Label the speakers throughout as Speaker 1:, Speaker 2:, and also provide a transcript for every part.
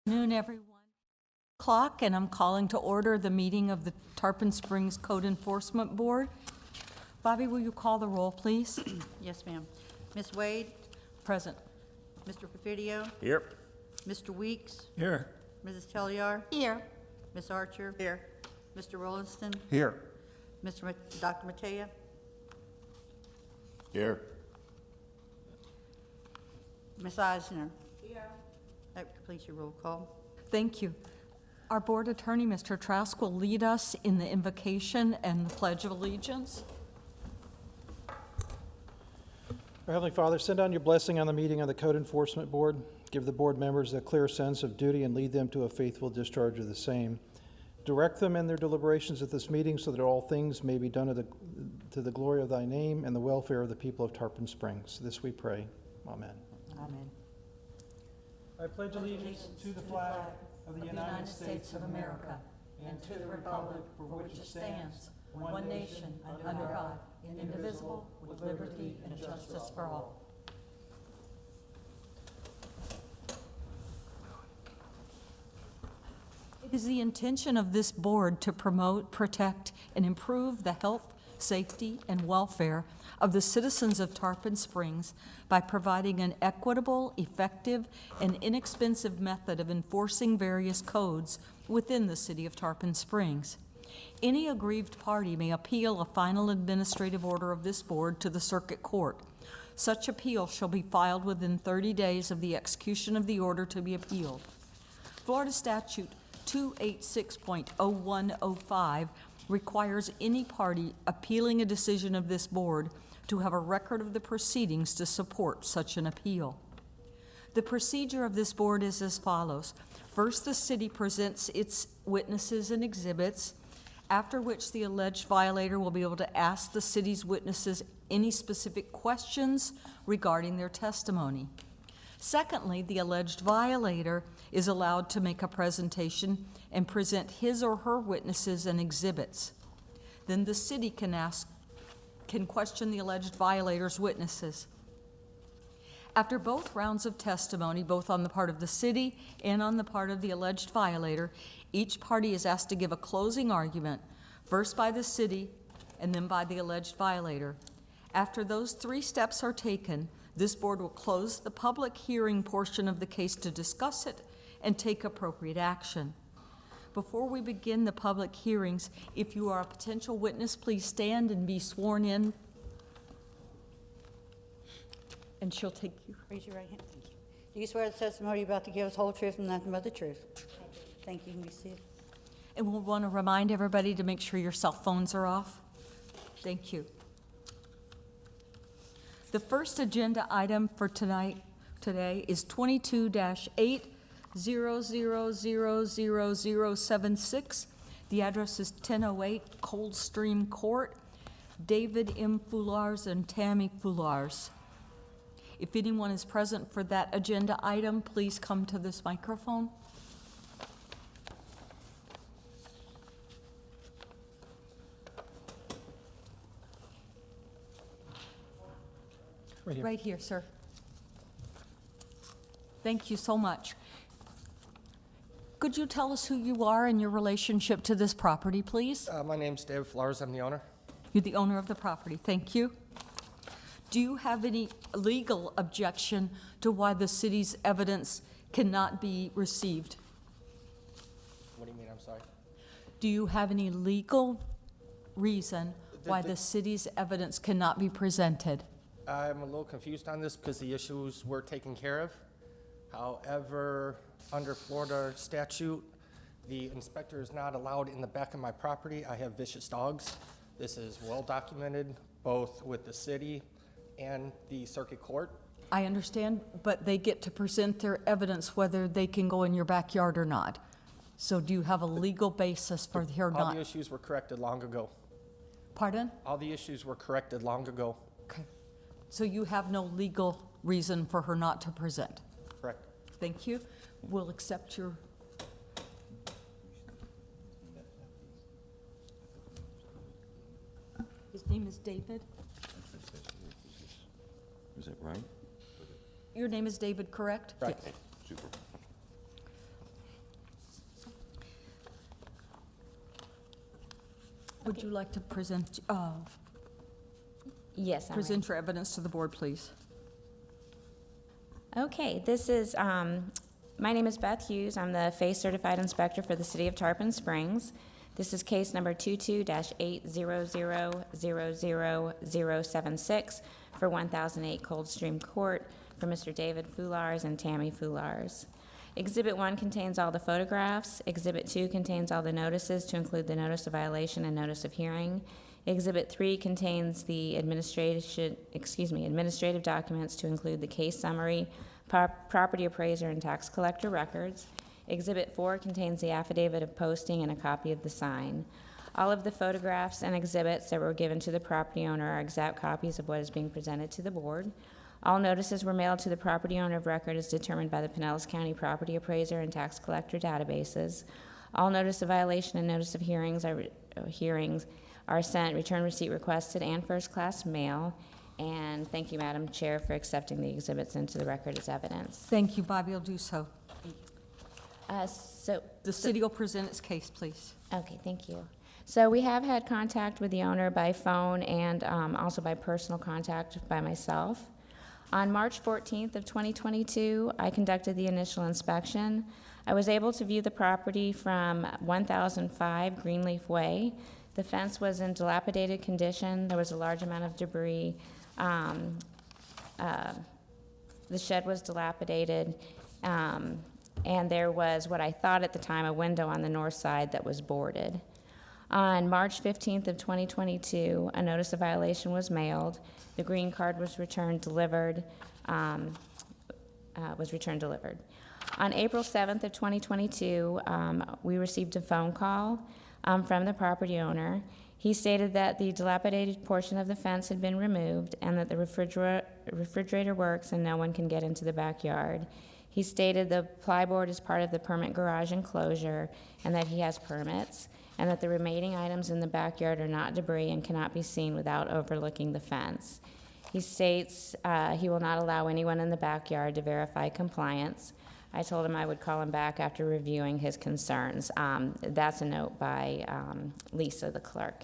Speaker 1: Good afternoon, everyone. Clock, and I'm calling to order the meeting of the Tarpon Springs Code Enforcement Board. Bobby, will you call the roll, please?
Speaker 2: Yes, ma'am. Ms. Wade?
Speaker 1: Present.
Speaker 2: Mr. Perfidio?
Speaker 3: Here.
Speaker 2: Mr. Weeks?
Speaker 3: Here.
Speaker 2: Mrs. Telliar?
Speaker 1: Here.
Speaker 2: Ms. Archer? Here. Mr. Rollinston?
Speaker 3: Here.
Speaker 2: Dr. Matea?
Speaker 3: Here.
Speaker 2: Ms. Eisner? Here. That completes your roll call.
Speaker 1: Thank you. Our board attorney, Mr. Trask, will lead us in the invocation and the Pledge of Allegiance.
Speaker 4: Our Heavenly Father, send down your blessing on the meeting of the Code Enforcement Board. Give the board members a clear sense of duty and lead them to a faithful discharge of the same. Direct them in their deliberations at this meeting so that all things may be done to the glory of thy name and the welfare of the people of Tarpon Springs. This we pray. Amen.
Speaker 2: Amen.
Speaker 4: I pledge allegiance to the flag of the United States of America
Speaker 1: and to the republic for which it stands, one nation, under God, indivisible, with liberty and justice for all. It is the intention of this board to promote, protect, and improve the health, safety, and welfare of the citizens of Tarpon Springs by providing an equitable, effective, and inexpensive method of enforcing various codes within the city of Tarpon Springs. Any aggrieved party may appeal a final administrative order of this board to the circuit court. Such appeal shall be filed within 30 days of the execution of the order to be appealed. Florida Statute 286.0105 requires any party appealing a decision of this board to have a record of the proceedings to support such an appeal. The procedure of this board is as follows. First, the city presents its witnesses and exhibits, after which the alleged violator will be able to ask the city's witnesses any specific questions regarding their testimony. Secondly, the alleged violator is allowed to make a presentation and present his or her witnesses and exhibits. Then the city can question the alleged violator's witnesses. After both rounds of testimony, both on the part of the city and on the part of the alleged violator, each party is asked to give a closing argument, first by the city and then by the alleged violator. After those three steps are taken, this board will close the public hearing portion of the case to discuss it and take appropriate action. Before we begin the public hearings, if you are a potential witness, please stand and be sworn in. And she'll take you.
Speaker 2: Raise your right hand. Thank you. Do you swear the testimony you're about to give us whole truth and nothing but the truth? Thank you. You can be seated.
Speaker 1: And we'll want to remind everybody to make sure your cell phones are off. Thank you. The first agenda item for today is 22-800000076. The address is 1008 Coldstream Court. David M. Fulars and Tammy Fulars. If anyone is present for that agenda item, please come to this microphone. Right here, sir. Thank you so much. Could you tell us who you are and your relationship to this property, please?
Speaker 3: My name's David Flowers. I'm the owner.
Speaker 1: You're the owner of the property. Thank you. Do you have any legal objection to why the city's evidence cannot be received?
Speaker 3: What do you mean? I'm sorry.
Speaker 1: Do you have any legal reason why the city's evidence cannot be presented?
Speaker 3: I'm a little confused on this because the issues were taken care of. However, under Florida statute, the inspector is not allowed in the back of my property. I have vicious dogs. This is well documented, both with the city and the circuit court.
Speaker 1: I understand, but they get to present their evidence whether they can go in your backyard or not. So do you have a legal basis for her
Speaker 3: All
Speaker 1: not?
Speaker 3: the issues were corrected long ago.
Speaker 1: Pardon?
Speaker 3: All the issues were corrected long ago.
Speaker 1: Okay. So you have no legal reason for her not to present?
Speaker 3: Correct.
Speaker 1: Thank you. We'll accept your... His name is David?
Speaker 5: Is that right?
Speaker 1: Your name is David, correct?
Speaker 3: Correct.
Speaker 1: Yes.
Speaker 5: Super.
Speaker 1: Would you like to present
Speaker 5: Yes, I'm ready.
Speaker 1: present your evidence to the board, please?
Speaker 5: Okay, this is, my name is Beth Hughes. I'm the FACE Certified Inspector for the City of Tarpon Springs. This is case number 22-8000076 for 1008 Coldstream Court for Mr. David Fulars and Tammy Fulars. Exhibit 1 contains all the photographs. Exhibit 2 contains all the notices, to include the notice of violation and notice of hearing. Exhibit 3 contains the administrative documents, to include the case summary, property appraiser, and tax collector records. Exhibit 4 contains the affidavit of posting and a copy of the sign. All of the photographs and exhibits that were given to the property owner are exact copies of what is being presented to the board. All notices were mailed to the property owner of record as determined by the Pinellas County Property Appraiser and Tax Collector databases. All notice of violation and notice of hearings are sent, return receipt requested, and first-class mail. And thank you, Madam Chair, for accepting the exhibits into the record as evidence.
Speaker 1: Thank you, Bobby will do so. The city will present its case, please.
Speaker 5: Okay, thank you. So we have had contact with the owner by phone and also by personal contact by myself. On March 14th of 2022, I conducted the initial inspection. I was able to view the property from 1005 Greenleaf Way. The fence was in dilapidated condition. There was a large amount of debris. The shed was dilapidated, and there was what I thought at the time a window on the north side that was boarded. On March 15th of 2022, a notice of violation was mailed. The green card was returned delivered. On April 7th of 2022, we received a phone call from the property owner. He stated that the dilapidated portion of the fence had been removed and that the refrigerator works and no one can get into the backyard. He stated the plyboard is part of the permanent garage enclosure and that he has permits, and that the remaining items in the backyard are not debris and cannot be seen without overlooking the fence. He states he will not allow anyone in the backyard to verify compliance. I told him I would call him back after reviewing his concerns. That's a note by Lisa, the clerk.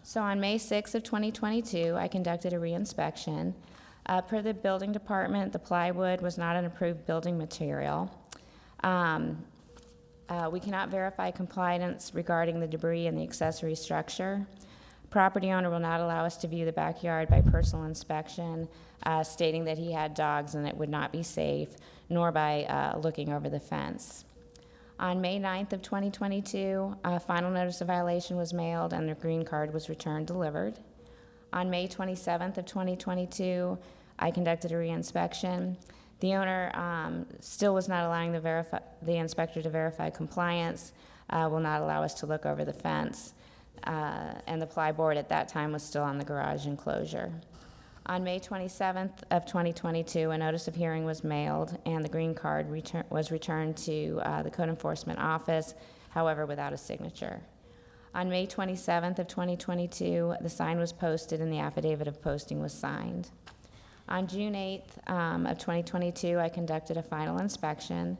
Speaker 5: So on May 6th of 2022, I conducted a reinspection. Per the building department, the plywood was not an approved building material. We cannot verify compliance regarding the debris and the accessory structure. Property owner will not allow us to view the backyard by personal inspection, stating that he had dogs and it would not be safe, nor by looking over the fence. On May 9th of 2022, a final notice of violation was mailed and the green card was returned delivered. On May 27th of 2022, I conducted a reinspection. The owner still was not allowing the inspector to verify compliance, will not allow us to look over the fence, and the plyboard at that time was still on the garage enclosure. On May 27th of 2022, a notice of hearing was mailed and the green card was returned to the Code Enforcement Office, however, without a signature. On May 27th of 2022, the sign was posted and the affidavit of posting was signed. On June 8th of 2022, I conducted a final inspection.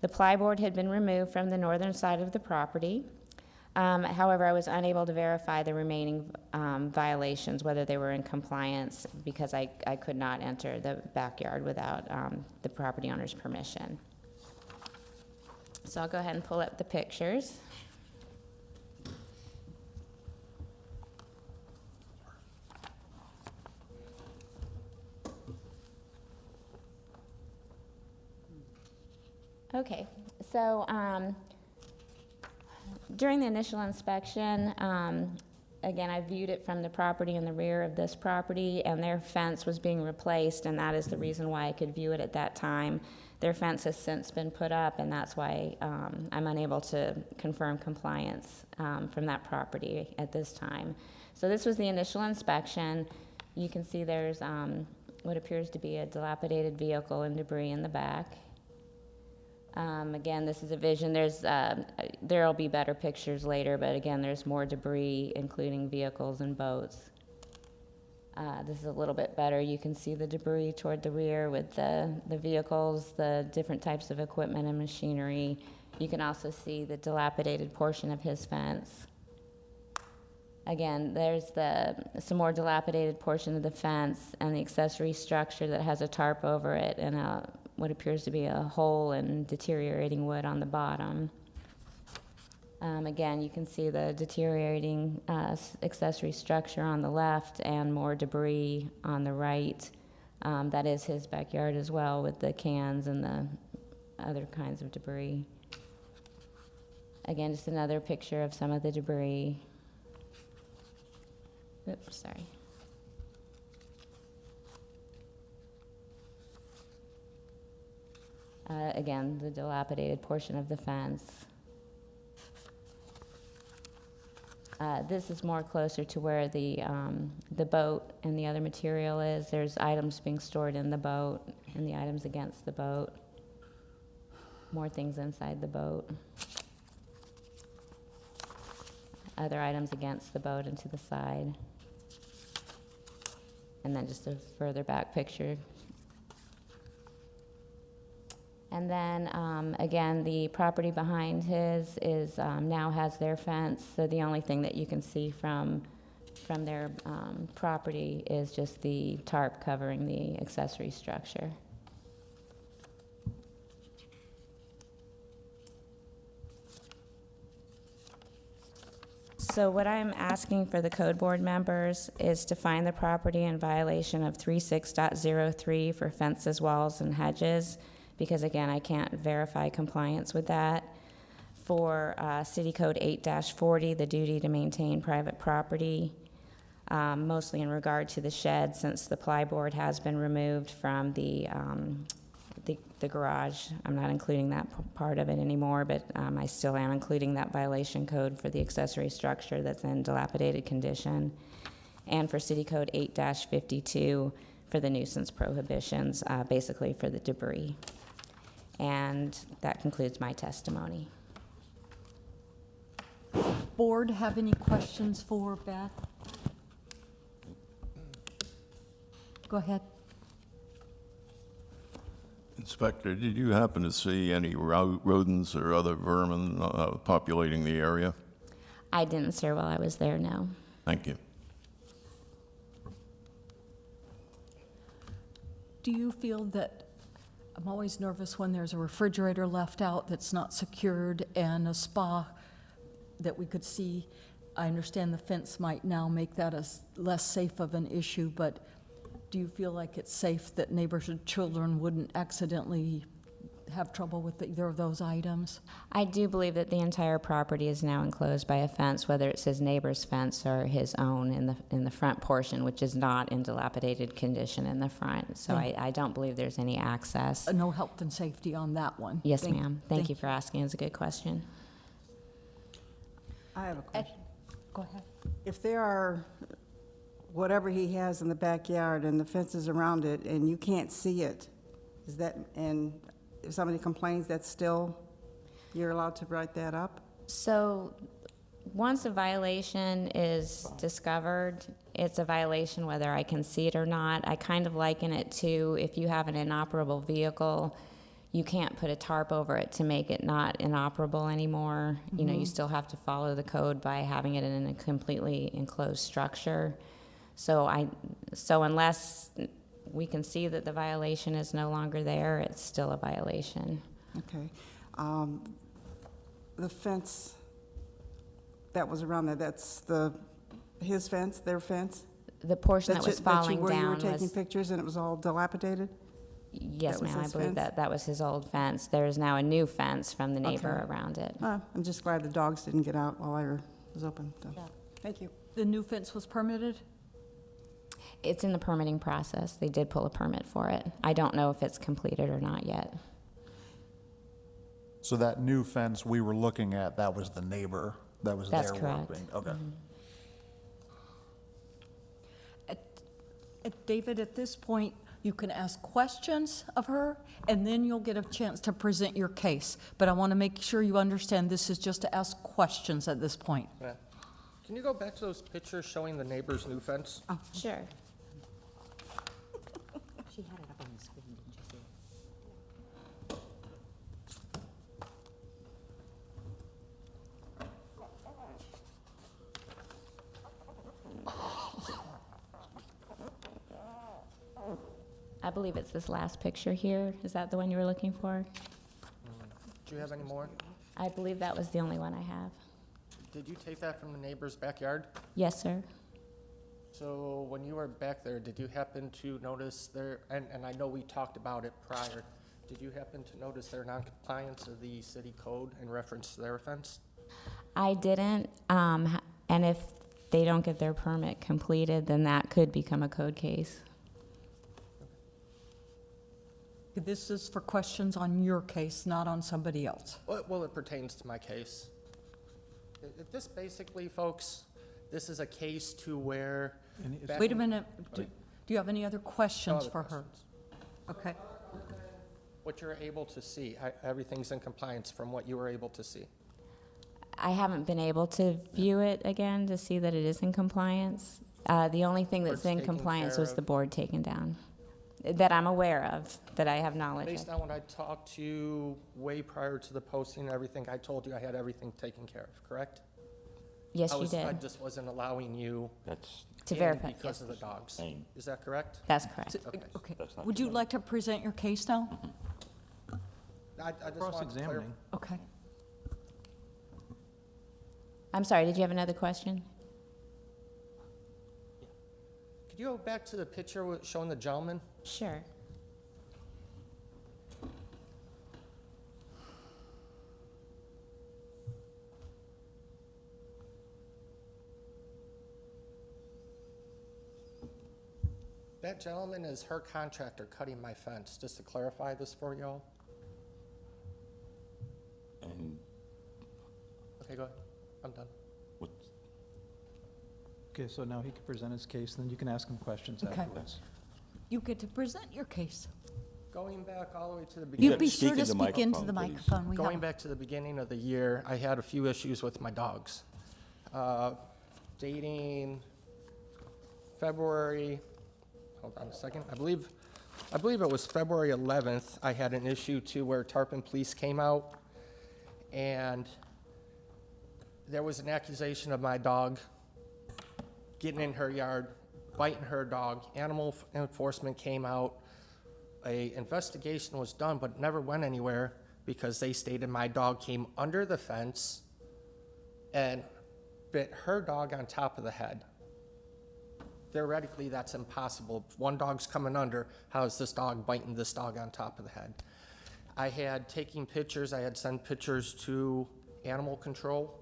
Speaker 5: The plyboard had been removed from the northern side of the property. However, I was unable to verify the remaining violations, whether they were in compliance, because I could not enter the backyard without the property owner's permission. So I'll go ahead and pull up the pictures. Okay, so during the initial inspection, again, I viewed it from the property in the rear of this property, and their fence was being replaced, and that is the reason why I could view it at that time. Their fence has since been put up, and that's why I'm unable to confirm compliance from that property at this time. So this was the initial inspection. You can see there's what appears to be a dilapidated vehicle and debris in the back. Again, this is a vision. There'll be better pictures later, but again, there's more debris, including vehicles and boats. This is a little bit better. You can see the debris toward the rear with the vehicles, the different types of equipment and machinery. You can also see the dilapidated portion of his fence. Again, there's some more dilapidated portion of the fence and the accessory structure that has a tarp over it and what appears to be a hole and deteriorating wood on the bottom. Again, you can see the deteriorating accessory structure on the left and more debris on the right. That is his backyard as well, with the cans and the other kinds of debris. Again, just another picture of some of the debris. Oops, sorry. Again, the dilapidated portion of the fence. This is more closer to where the boat and the other material is. There's items being stored in the boat and the items against the boat. More things inside the boat. Other items against the boat and to the side. And then just a further back picture. And then, again, the property behind his is, now has their fence, so the only thing that you can see from their property is just the tarp covering the accessory structure. So what I'm asking for the code board members is to find the property in violation of 36.03 for fences, walls, and hedges, because again, I can't verify compliance with that. For City Code 8-40, the duty to maintain private property, mostly in regard to the shed, since the plyboard has been removed from the garage. I'm not including that part of it anymore, but I still am including that violation code for the accessory structure that's in dilapidated condition. And for City Code 8-52 for the nuisance prohibitions, basically for the debris. And that concludes my testimony.
Speaker 1: Board, have any questions for Beth? Go ahead.
Speaker 6: Inspector, did you happen to see any rodents or other vermin populating the area?
Speaker 5: I didn't, sir, while I was there, no.
Speaker 6: Thank you.
Speaker 1: Do you feel that, I'm always nervous when there's a refrigerator left out that's not secured and a spa that we could see. I understand the fence might now make that a less safe of an issue, but do you feel like it's safe that neighbors and children wouldn't accidentally have trouble with either of those items?
Speaker 5: I do believe that the entire property is now enclosed by a fence, whether it's his neighbor's fence or his own in the front portion, which is not in dilapidated condition in the front. So I don't believe there's any access.
Speaker 1: No health and safety on that one?
Speaker 5: Yes, ma'am. Thank you for asking. It's a good question.
Speaker 7: I have a question.
Speaker 1: Go ahead.
Speaker 7: If there are, whatever he has in the backyard and the fences around it, and you can't see it, is that, and if somebody complains, that's still, you're allowed to write that up?
Speaker 5: So once a violation is discovered, it's a violation whether I can see it or not. I kind of liken it to if you have an inoperable vehicle, you can't put a tarp over it to make it not inoperable anymore. Mm-hmm. You know, you still have to follow the code by having it in a completely enclosed structure. So unless we can see that the violation is no longer there, it's still a violation.
Speaker 7: Okay. The fence that was around there, that's his fence, their fence?
Speaker 5: The portion that was falling
Speaker 7: where you were
Speaker 5: down
Speaker 7: taking
Speaker 5: was...
Speaker 7: pictures and it was all dilapidated?
Speaker 5: Yes,
Speaker 7: That was
Speaker 5: ma'am, I
Speaker 7: his
Speaker 5: believe
Speaker 7: fence?
Speaker 5: that was his old fence. There is now a new fence from the neighbor
Speaker 7: Okay.
Speaker 5: around it.
Speaker 7: I'm just glad the dogs didn't get out while I was open. So.
Speaker 1: Yeah.
Speaker 7: Thank you.
Speaker 1: The new fence was permitted?
Speaker 5: It's in the permitting process. They did pull a permit for it. I don't know if it's completed or not yet.
Speaker 8: So that new fence we were looking at, that was the neighbor that was
Speaker 5: That's
Speaker 8: there
Speaker 5: correct.
Speaker 8: working? Okay.
Speaker 1: David, at this point, you can ask questions of her, and then you'll get a chance to present your case. But I want to make sure you understand this is just to ask questions at this point.
Speaker 3: Yeah. Can you go back to those pictures showing the neighbor's new fence?
Speaker 5: Sure.
Speaker 2: She had it up on the screen, didn't you see
Speaker 5: believe it's this last picture here. Is that the one you were looking for?
Speaker 3: Do you have any more?
Speaker 5: I believe that was the only one I have.
Speaker 3: Did you take that from the neighbor's backyard?
Speaker 5: Yes, sir.
Speaker 3: So when you were back there, did you happen to notice their, and I know we talked about it prior, did you happen to notice their noncompliance of the city code in reference to their offense?
Speaker 5: I didn't, and if they don't get their permit completed, then that could become a code case.
Speaker 1: This is for questions on your case, not on somebody else.
Speaker 3: Well, it pertains to my case. This basically, folks, this is a case to where. back
Speaker 1: Wait a
Speaker 3: in-
Speaker 1: minute, do you have any other
Speaker 3: No
Speaker 1: questions
Speaker 3: other
Speaker 1: for her?
Speaker 3: questions.
Speaker 1: Okay.
Speaker 3: What you're able to see, everything's in compliance from what you were able to see.
Speaker 5: I haven't been able to view it again to see that it is in compliance. The only thing that's
Speaker 3: Board's
Speaker 5: in
Speaker 3: taken
Speaker 5: compliance
Speaker 3: care
Speaker 5: was
Speaker 3: of.
Speaker 5: the board taken down, that I'm aware of, that I have knowledge
Speaker 3: Based
Speaker 5: of.
Speaker 3: on what I talked to you way prior to the posting and everything, I told you I had everything taken care of, correct?
Speaker 5: Yes, you
Speaker 3: I
Speaker 5: did,
Speaker 3: just wasn't allowing you
Speaker 9: That's
Speaker 5: to
Speaker 3: in
Speaker 5: verify.
Speaker 3: because
Speaker 5: Yes,
Speaker 3: of the dogs.
Speaker 9: same.
Speaker 3: Is that correct?
Speaker 5: that's correct.
Speaker 3: Okay.
Speaker 1: Okay.
Speaker 9: That's not
Speaker 1: Would you
Speaker 9: correct.
Speaker 1: like to present your case now?
Speaker 3: I just wanted to
Speaker 4: Cross-examining.
Speaker 1: Okay.
Speaker 5: I'm sorry, did you have another question?
Speaker 3: Could you go back to the picture showing the gentleman?
Speaker 5: Sure.
Speaker 3: That gentleman is her contractor cutting my fence, just to clarify this for y'all.
Speaker 9: And
Speaker 3: Okay, go ahead. I'm done.
Speaker 9: what,
Speaker 4: Okay, so now he can present his case, and then you can ask him questions
Speaker 1: Okay.
Speaker 4: afterwards.
Speaker 1: You get to present your case.
Speaker 3: Going back all the way to the
Speaker 1: You
Speaker 3: beginning.
Speaker 9: gotta
Speaker 1: be
Speaker 9: speak
Speaker 1: sure to
Speaker 9: in the
Speaker 1: speak into the
Speaker 9: microphone, please.
Speaker 1: microphone. We
Speaker 3: Going
Speaker 1: have-
Speaker 3: back to the beginning of the year, I had a few issues with my dogs. Dating February, hold on a second, I believe it was February 11th, I had an issue too where Tarpon Police came out, and there was an accusation of my dog getting in her yard, biting her dog. Animal enforcement came out. A investigation was done, but it never went anywhere because they stated my dog came under the fence and bit her dog on top of the head. Theoretically, that's impossible. If one dog's coming under, how is this dog biting this dog on top of the head? I had taken pictures, I had sent pictures to animal control.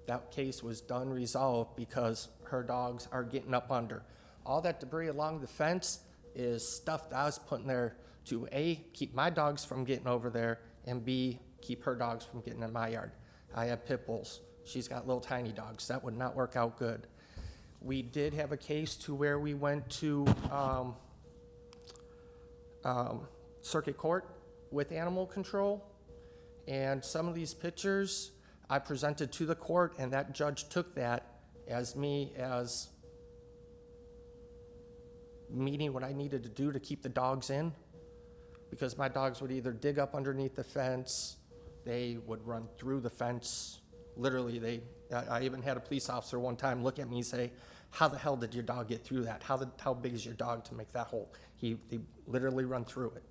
Speaker 3: That case was done, resolved, because her dogs are getting up under. All that debris along the fence is stuff that I was putting there to A, keep my dogs from getting over there, and B, keep her dogs from getting in my yard. I have pit bulls. She's got little tiny dogs. That would not work out good. We did have a case to where we went to circuit court with animal control, and some of these pictures I presented to the court, and that judge took that as me as meeting what I needed to do to keep the dogs in, because my dogs would either dig up underneath the fence, they would run through the fence. Literally, I even had a police officer one time look at me and say, "How the hell did your dog get through that? How big is your dog to make that hole?" They literally run through it.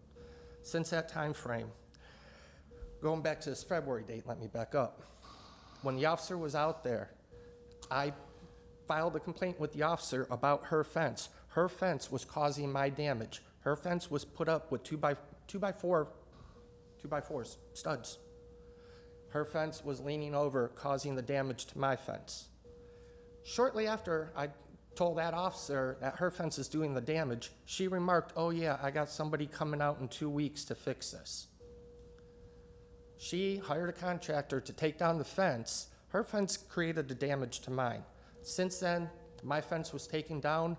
Speaker 3: Since that time frame, going back to this February date, let me back up. When the officer was out there, I filed a complaint with the officer about her fence. Her fence was causing my damage. Her fence was put up with 2x4s, studs. Her fence was leaning over, causing the damage to my fence. Shortly after I told that officer that her fence is doing the damage, she remarked, "Oh yeah, I got somebody coming out in 2 weeks to fix this." She hired a contractor to take down the fence. Her fence created the damage to mine. Since then, my fence was taken down.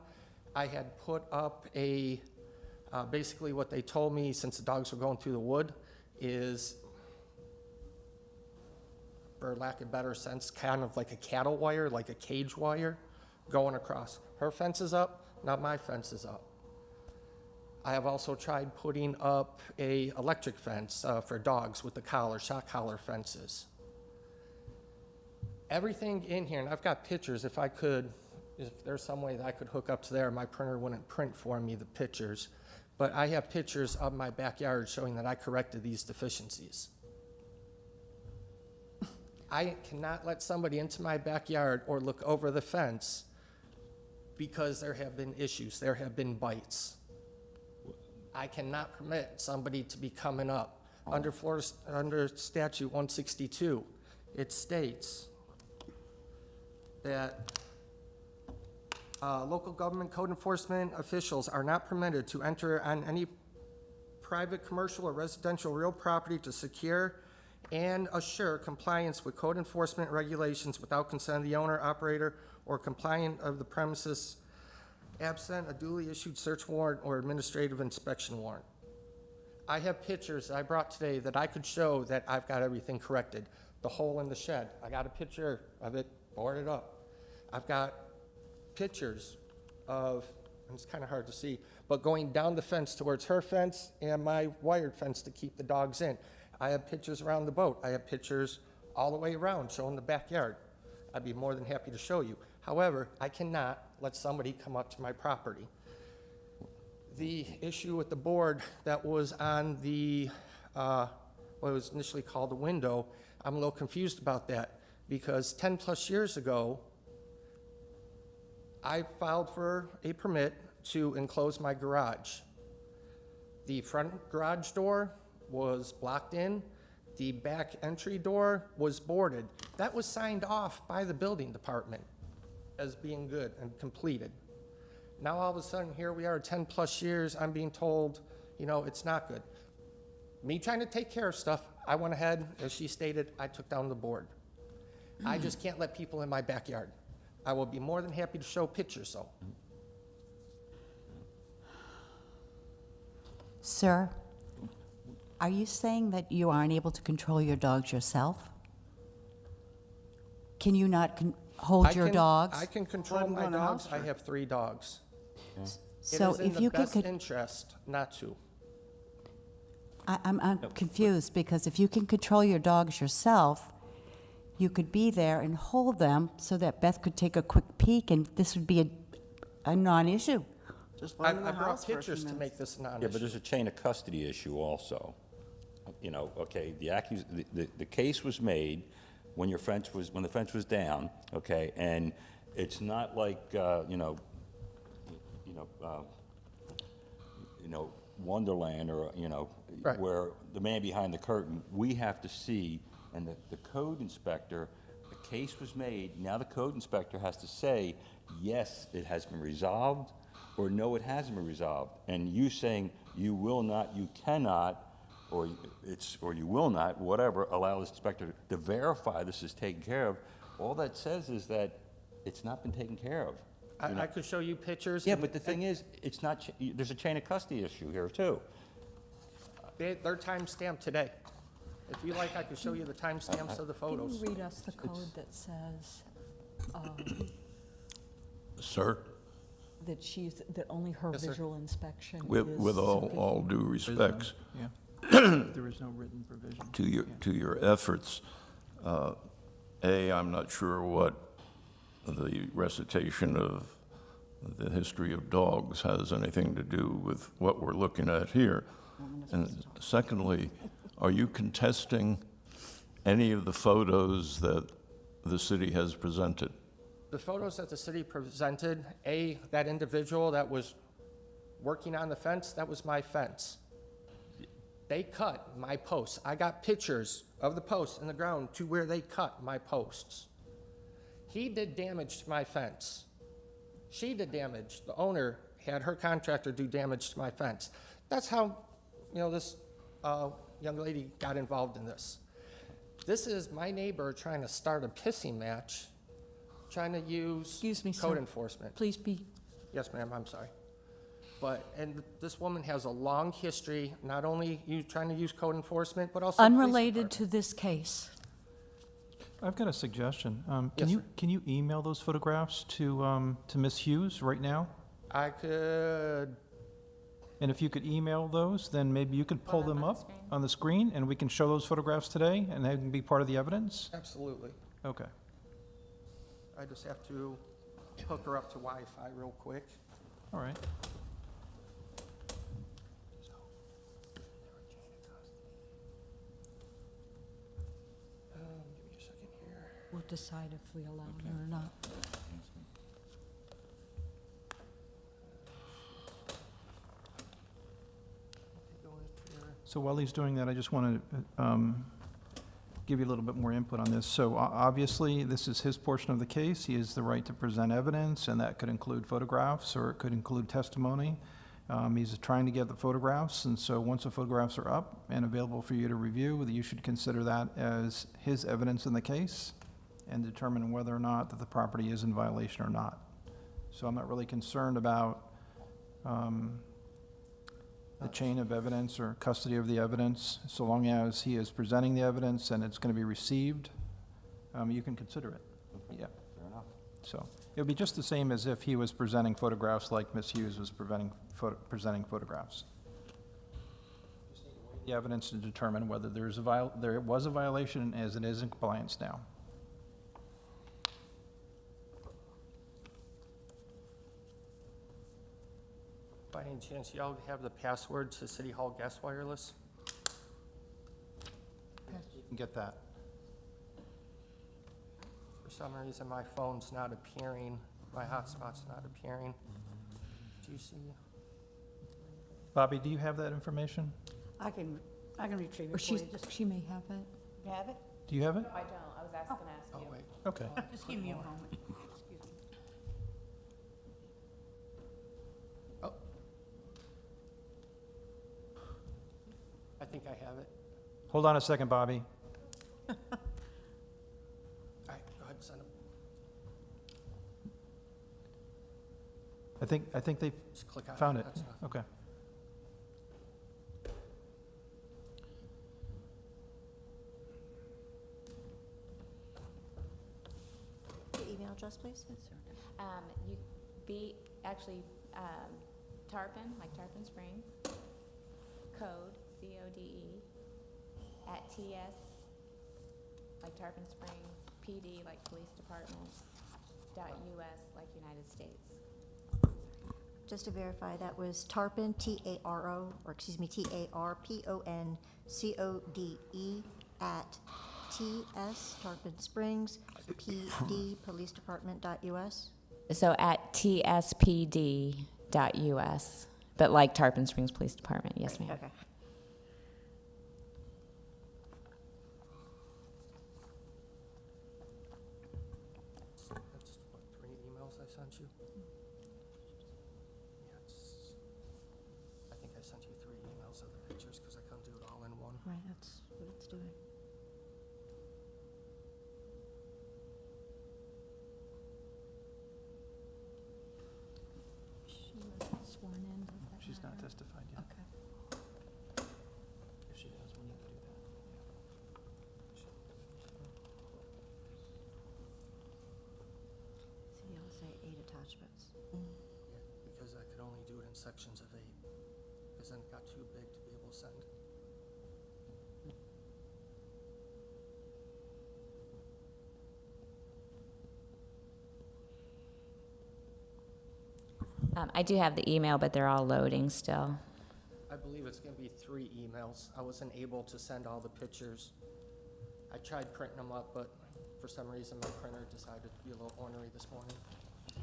Speaker 3: I had put up basically what they told me, since the dogs were going through the wood, is, for lack of better sense, kind of like a cattle wire, like a cage wire, going across. Her fence is up, now my fence is up. I have also tried putting up a electric fence for dogs with the collar, shock collar fences. Everything in here, and I've got pictures, if there's some way that I could hook up to there, my printer wouldn't print for me the pictures, but I have pictures of my backyard showing that I corrected these deficiencies. I cannot let somebody into my backyard or look over the fence because there have been issues, there have been bites. I cannot permit somebody to be coming up. Under statute 162, it states that local government code enforcement officials are not permitted to enter on any private, commercial, or residential real property to secure and assure compliance with code enforcement regulations without consent of the owner, operator, or compliant of the premises, absent a duly issued search warrant or administrative inspection warrant. I have pictures I brought today that I could show that I've got everything corrected. The hole in the shed, I got a picture of it boarded up. I've got pictures of, and it's kind of hard to see, but going down the fence towards her fence and my wired fence to keep the dogs in. I have pictures around the boat. I have pictures all the way around showing the backyard. I'd be more than happy to show you. However, I cannot let somebody come up to my property. The issue with the board that was on the, what was initially called the window, I'm a little confused about that because 10 plus years ago, I filed for a permit to enclose my garage. The front garage door was blocked in. The back entry door was boarded. That was signed off by the building department as being good and completed. Now all of a sudden, here we are 10 plus years, I'm being told, you know, it's not good. Me trying to take care of stuff, I went ahead, as she stated, I took down the board. I just can't let people in my backyard. I will be more than happy to show pictures though.
Speaker 2: Sir, are you saying that you aren't able to control your dogs yourself? Can you not hold your dogs?
Speaker 3: I can control
Speaker 7: Let 'em
Speaker 3: my
Speaker 7: go in the
Speaker 3: dogs.
Speaker 7: house
Speaker 3: I
Speaker 7: for-
Speaker 3: have 3 dogs.
Speaker 2: So
Speaker 3: It is in
Speaker 2: if
Speaker 3: the
Speaker 2: you could,
Speaker 3: best interest not to.
Speaker 2: I'm confused, because if you can control your dogs yourself, you could be there and hold them so that Beth could take a quick peek, and this would be a non-issue.
Speaker 7: Just
Speaker 3: I
Speaker 7: let 'em in the
Speaker 3: brought
Speaker 7: house for a few
Speaker 3: pictures to
Speaker 7: minutes.
Speaker 3: make this a
Speaker 9: Yeah, but
Speaker 3: non-issue.
Speaker 9: there's a chain of custody issue also. You know, okay, the case was made when the fence was down, okay, and it's not like, Wonderland or,
Speaker 3: Right.
Speaker 9: where the man behind the curtain, we have to see, and the code inspector, the case was made, now the code inspector has to say, yes, it has been resolved, or no, it hasn't been resolved. And you saying you will not, you cannot, or you will not, whatever, allow this inspector to verify this is taken care of, all that says is that it's not been taken care of.
Speaker 3: I could show you pictures.
Speaker 9: Yeah,
Speaker 3: and-
Speaker 9: but the thing is, it's not, there's a chain of custody issue here, too.
Speaker 3: They're time-stamped today. If you like, I can show you the timestamps of the
Speaker 1: Can
Speaker 3: photos.
Speaker 1: you read us the code that says
Speaker 6: Sir,
Speaker 1: that only her
Speaker 3: Yes, sir.
Speaker 1: visual inspection is
Speaker 6: with all
Speaker 1: sufficient?
Speaker 6: due respects
Speaker 4: Yeah. There is no written provision.
Speaker 6: to your efforts, I'm not sure what the recitation of the history of dogs has anything to do with what we're looking at here. And secondly, are you contesting any of the photos that the city has presented?
Speaker 3: The photos that the city presented, that individual that was working on the fence, that was my fence. They cut my posts. I got pictures of the posts in the ground to where they cut my posts. He did damage to my fence. She did damage. The owner had her contractor do damage to my fence. That's how, this young lady got involved in this. This is my neighbor trying to start a pissing match, trying to use
Speaker 1: Excuse me,
Speaker 3: code
Speaker 1: sir.
Speaker 3: enforcement.
Speaker 1: Please be,
Speaker 3: Yes, ma'am, I'm sorry. And this woman has a long history, not only trying to use code enforcement, but also police
Speaker 1: unrelated
Speaker 3: department.
Speaker 1: to this case.
Speaker 4: I've got a suggestion.
Speaker 3: Yes, sir.
Speaker 4: Can you email those photographs to Ms. Hughes right now?
Speaker 3: I could,
Speaker 4: And if you could email those, then maybe you could pull them up on the screen, and we can show those photographs today, and they can be part of the evidence?
Speaker 3: absolutely.
Speaker 4: Okay.
Speaker 3: I just have to hook her up to Wi-Fi real quick.
Speaker 4: All right.
Speaker 1: We'll decide if we allow it or not.
Speaker 4: So while he's doing that, I just want to give you a little bit more input on this. So obviously, this is his portion of the case. He has the right to present evidence, and that could include photographs, or it could include testimony. He's trying to get the photographs, and so once the photographs are up and available for you to review, you should consider that as his evidence in the case and determine whether or not that the property is in violation or not. So I'm not really concerned about the chain of evidence or custody of the evidence, so long as he is presenting the evidence and it's going to be received, you can consider it. Yeah.
Speaker 9: Fair enough.
Speaker 4: So it would be just the same as if he was presenting photographs like Ms. Hughes was presenting photographs. The evidence to determine whether there was a violation as it is in compliance now.
Speaker 3: By any chance, y'all have the password to City Hall Gas Wireless?
Speaker 4: You can get that.
Speaker 3: For some reason, my phone's not appearing. My hotspot's not appearing. Do you see?
Speaker 4: Bobby, do you have that information?
Speaker 7: I can retrieve
Speaker 1: Or
Speaker 7: it for you.
Speaker 1: she may have it.
Speaker 7: You have it?
Speaker 4: Do you have it?
Speaker 5: I don't, I was asking to ask
Speaker 3: Oh,
Speaker 5: you.
Speaker 3: wait.
Speaker 4: Okay.
Speaker 7: Just give me a moment. Excuse me.
Speaker 3: Oh. I think I have it.
Speaker 4: Hold on a second, Bobby.
Speaker 3: All right, go ahead, send them.
Speaker 4: I think they
Speaker 3: Just click on it.
Speaker 4: found it.
Speaker 3: That's enough.
Speaker 4: Okay.
Speaker 10: The email address, please?
Speaker 5: You Tarpon, like Tarpon Springs, code, C-O-D-E, at TS, like Tarpon Springs, PD, like Police Department, .US, like United States.
Speaker 10: Just to verify, that was Tarpon, T-A-R-O, or excuse me, T-A-R-P-O-N-C-O-D-E at TS, Tarpon Springs, PD, Police Department .US.
Speaker 5: So at TSPD.US, but like Tarpon Springs Police Department, yes ma'am.
Speaker 10: Okay.
Speaker 3: That's what, 3 emails I sent you? Yeah, I think I sent you 3 emails of the pictures because I couldn't do it all in one.
Speaker 10: Right, that's what it's doing.
Speaker 1: She was sworn in. Does that
Speaker 4: She's not
Speaker 1: matter?
Speaker 4: testified yet.
Speaker 1: Okay.
Speaker 4: If she does, we need to do that.
Speaker 10: See, I'll say 8 attachments.
Speaker 3: Yeah, because I could only do it in sections of 8, because then it got too big to be able to send.
Speaker 5: I do have the email, but they're all loading still.
Speaker 3: I believe it's gonna be 3 emails. I wasn't able to send all the pictures. I tried printing them up, but for some reason my printer decided to be a little ornery this morning.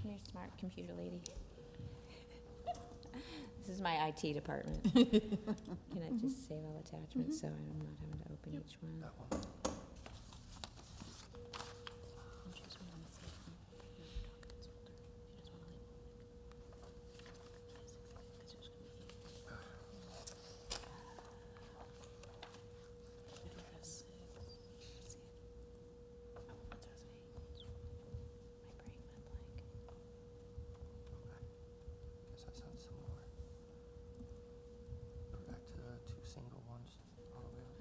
Speaker 5: You're a smart computer lady. This is my IT department. Can I just save all attachments so I'm not having to open each one?
Speaker 3: That one. Guess I sent some more. Go back to the 2 single ones, all the way up.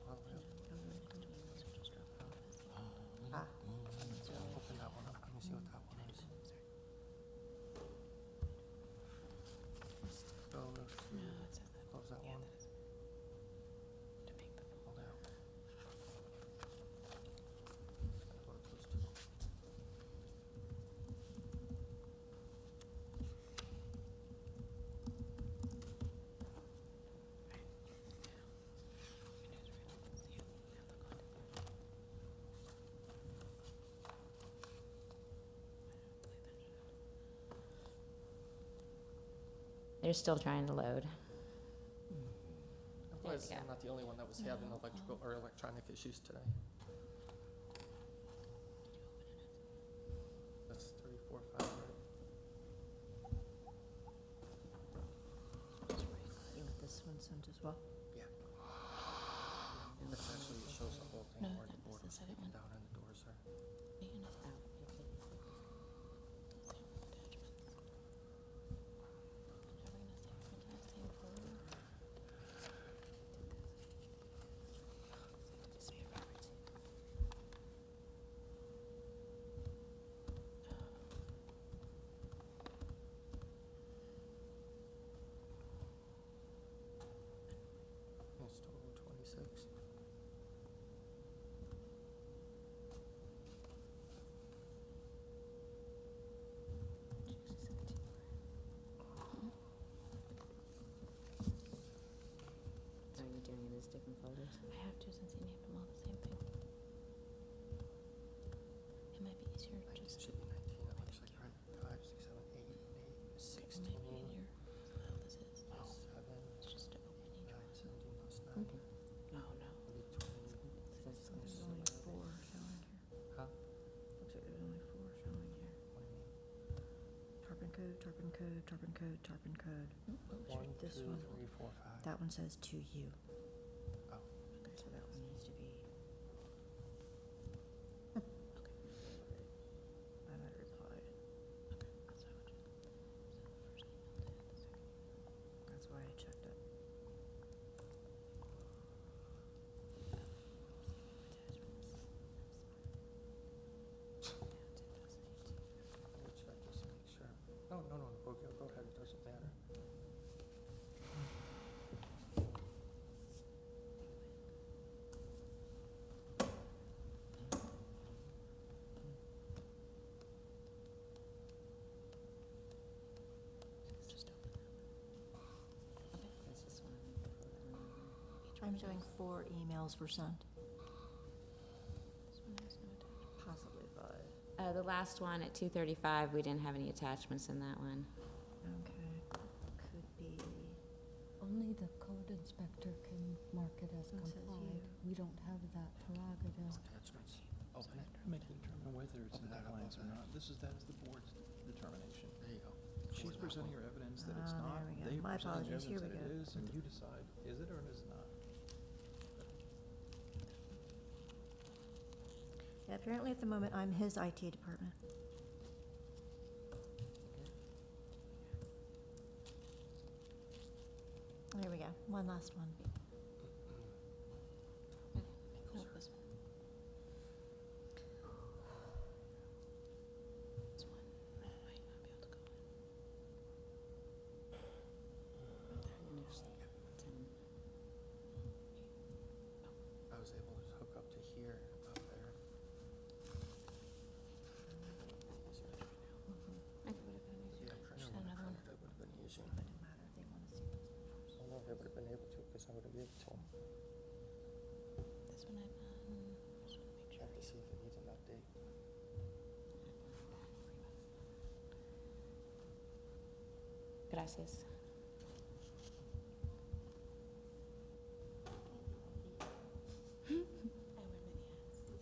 Speaker 3: All the way up.
Speaker 5: They're still trying to load.
Speaker 3: I'm glad I'm not the only one that was having electrical or electronic issues today. That's 3, 4, 5, right?
Speaker 10: You want this one sent as well?
Speaker 3: Yeah. This actually shows the whole thing where the board was taken down and the doors are. It's total 26.
Speaker 5: Are you doing it as different folders?
Speaker 11: I have to since you named them all the same thing. It might be easier
Speaker 3: It
Speaker 11: just
Speaker 3: should be 19, it looks like, right? 5, 6, 7, 8, 8, 16,
Speaker 11: it might be easier. How this is.
Speaker 3: 7,
Speaker 11: It's just to open each
Speaker 3: 9,
Speaker 11: one.
Speaker 3: 17 plus 9.
Speaker 11: Oh no.
Speaker 3: Maybe 20.
Speaker 7: There's only 4 showing here.
Speaker 3: Huh?
Speaker 7: Looks like there's only 4 showing here.
Speaker 3: What do you mean?
Speaker 10: Tarpon code, tarpon code, tarpon code, tarpon code.
Speaker 3: 1,
Speaker 10: This
Speaker 3: 2,
Speaker 10: one.
Speaker 3: 3, 4, 5.
Speaker 10: That one says to you.
Speaker 3: Oh.
Speaker 10: So that one needs to be. I might have replied. That's why I checked it.
Speaker 3: Let me check just to make sure. No, go ahead, it doesn't matter.
Speaker 5: That's just one.
Speaker 10: I'm showing 4 emails were sent.
Speaker 11: This one has no attachment.
Speaker 10: Possibly 5.
Speaker 5: The last one at 2:35, we didn't have any attachments in that one.
Speaker 10: Okay. Could be.
Speaker 1: Only the code inspector can mark it as
Speaker 10: It says
Speaker 1: complied.
Speaker 10: you.
Speaker 1: We don't have that prerogative.
Speaker 3: Attachments. Open it.
Speaker 4: Make the determine whether it's in
Speaker 3: Open that up,
Speaker 4: compliance or
Speaker 3: open it.
Speaker 4: not. That is the board's determination.
Speaker 3: There you go.
Speaker 4: She's
Speaker 3: Open that
Speaker 4: presenting
Speaker 3: one.
Speaker 4: her evidence that it's
Speaker 10: Ah,
Speaker 4: not.
Speaker 10: there we go.
Speaker 4: They
Speaker 10: My
Speaker 4: present
Speaker 10: apologies. Here
Speaker 4: evidence that
Speaker 10: we
Speaker 4: it
Speaker 10: go.
Speaker 4: is, and you decide, is it or is it not?
Speaker 10: Yeah, apparently at the moment, I'm his IT department. There we go. One last one.
Speaker 11: No, this one. This one. I might not be able to go in.
Speaker 5: And there's 10.
Speaker 3: I was able to hook up to here, up there.
Speaker 11: I could have been easier.
Speaker 3: Yeah,
Speaker 11: Just
Speaker 3: printer
Speaker 11: another one.
Speaker 3: That would have been easy.
Speaker 10: Doesn't matter if they want to see those pictures.
Speaker 3: I know they would have been able to, because I would have given it to them.
Speaker 11: This one I've done. Just want to make sure.
Speaker 3: Check to see if it needs an update.
Speaker 5: Gracias.
Speaker 11: I wear many hats. Big.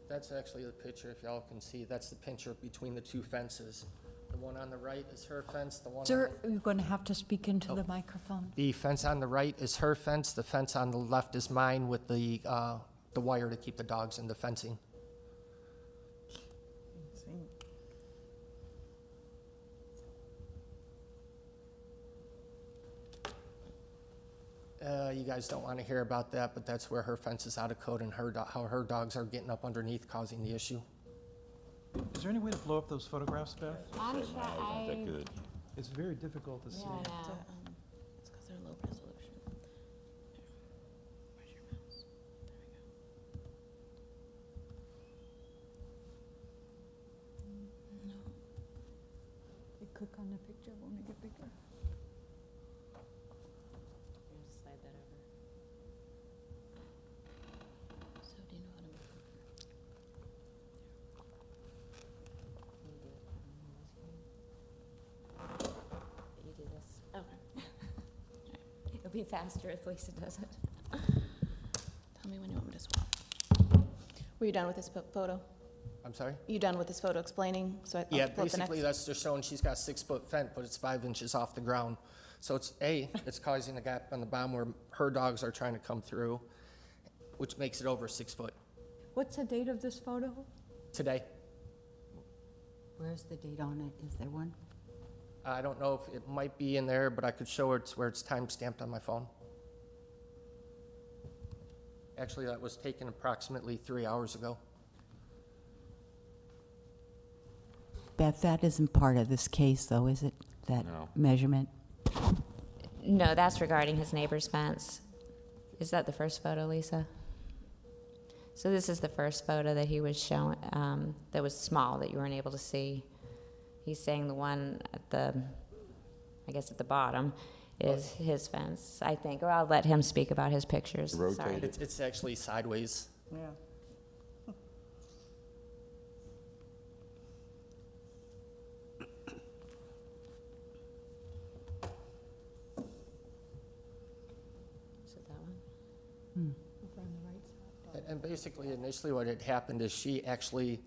Speaker 3: That's actually the picture, if y'all can see. That's the picture between the 2 fences. The one on the right is her fence, the one on
Speaker 1: Sir, you're going to have to speak into the
Speaker 3: Oh.
Speaker 1: microphone.
Speaker 3: the fence on the right is her fence, the fence on the left is mine with the wire to keep the dogs in the fencing. You guys don't want to hear about that, but that's where her fence is out of code and how her dogs are getting up underneath causing the issue.
Speaker 4: Is there any way to blow up those photographs, Beth?
Speaker 5: I'm
Speaker 9: Not that good.
Speaker 4: It's very difficult to see.
Speaker 5: Yeah, I know.
Speaker 11: It's because they're low resolution. Here. Where's your mouse? There we go.
Speaker 1: on the picture, won't it get bigger?
Speaker 11: Slide that over. So do you know how to move? You do this. Okay. It'll be faster if Lisa does it. Tell me when you want me to swap. Were you done with this photo?
Speaker 3: I'm sorry?
Speaker 11: You done with this photo explaining? So I'll
Speaker 3: Yeah,
Speaker 11: pull up the
Speaker 3: basically,
Speaker 11: next.
Speaker 3: that's just showing she's got a 6-foot fence, but it's 5 inches off the ground. So it's causing a gap on the bottom where her dogs are trying to come through, which makes it over 6 foot.
Speaker 1: What's the date of this photo?
Speaker 3: Today,
Speaker 2: Where's the date on it? Is there one?
Speaker 3: I don't know if it might be in there, but I could show her where it's time-stamped on my phone. Actually, that was taken approximately 3 hours ago.
Speaker 2: Beth, that isn't part of this case, though, is it? That
Speaker 9: No.
Speaker 2: measurement?
Speaker 5: No, that's regarding his neighbor's fence. Is that the first photo, Lisa? So this is the first photo that he was showing, that was small, that you weren't able to see. He's saying the one at the, I guess at the bottom, is his fence, I think. Or I'll let him speak about his pictures. Sorry.
Speaker 9: Rotate it.
Speaker 3: It's actually sideways.
Speaker 7: Yeah.
Speaker 5: Is it that one?
Speaker 3: And basically, initially what had happened is she actually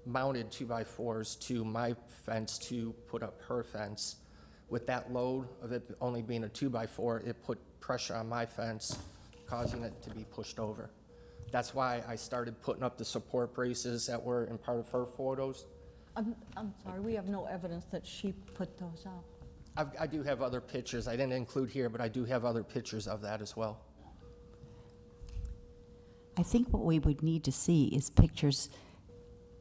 Speaker 3: mounted 2x4s to my fence to put up her fence. With that load of it only being a 2x4, it put pressure on my fence, causing it to be pushed over. That's why I started putting up the support braces that were in part of her photos.
Speaker 1: I'm sorry, we have no evidence that she put those up.
Speaker 3: I do have other pictures. I didn't include here, but I do have other pictures of that as well.
Speaker 2: I think what we would need to see is pictures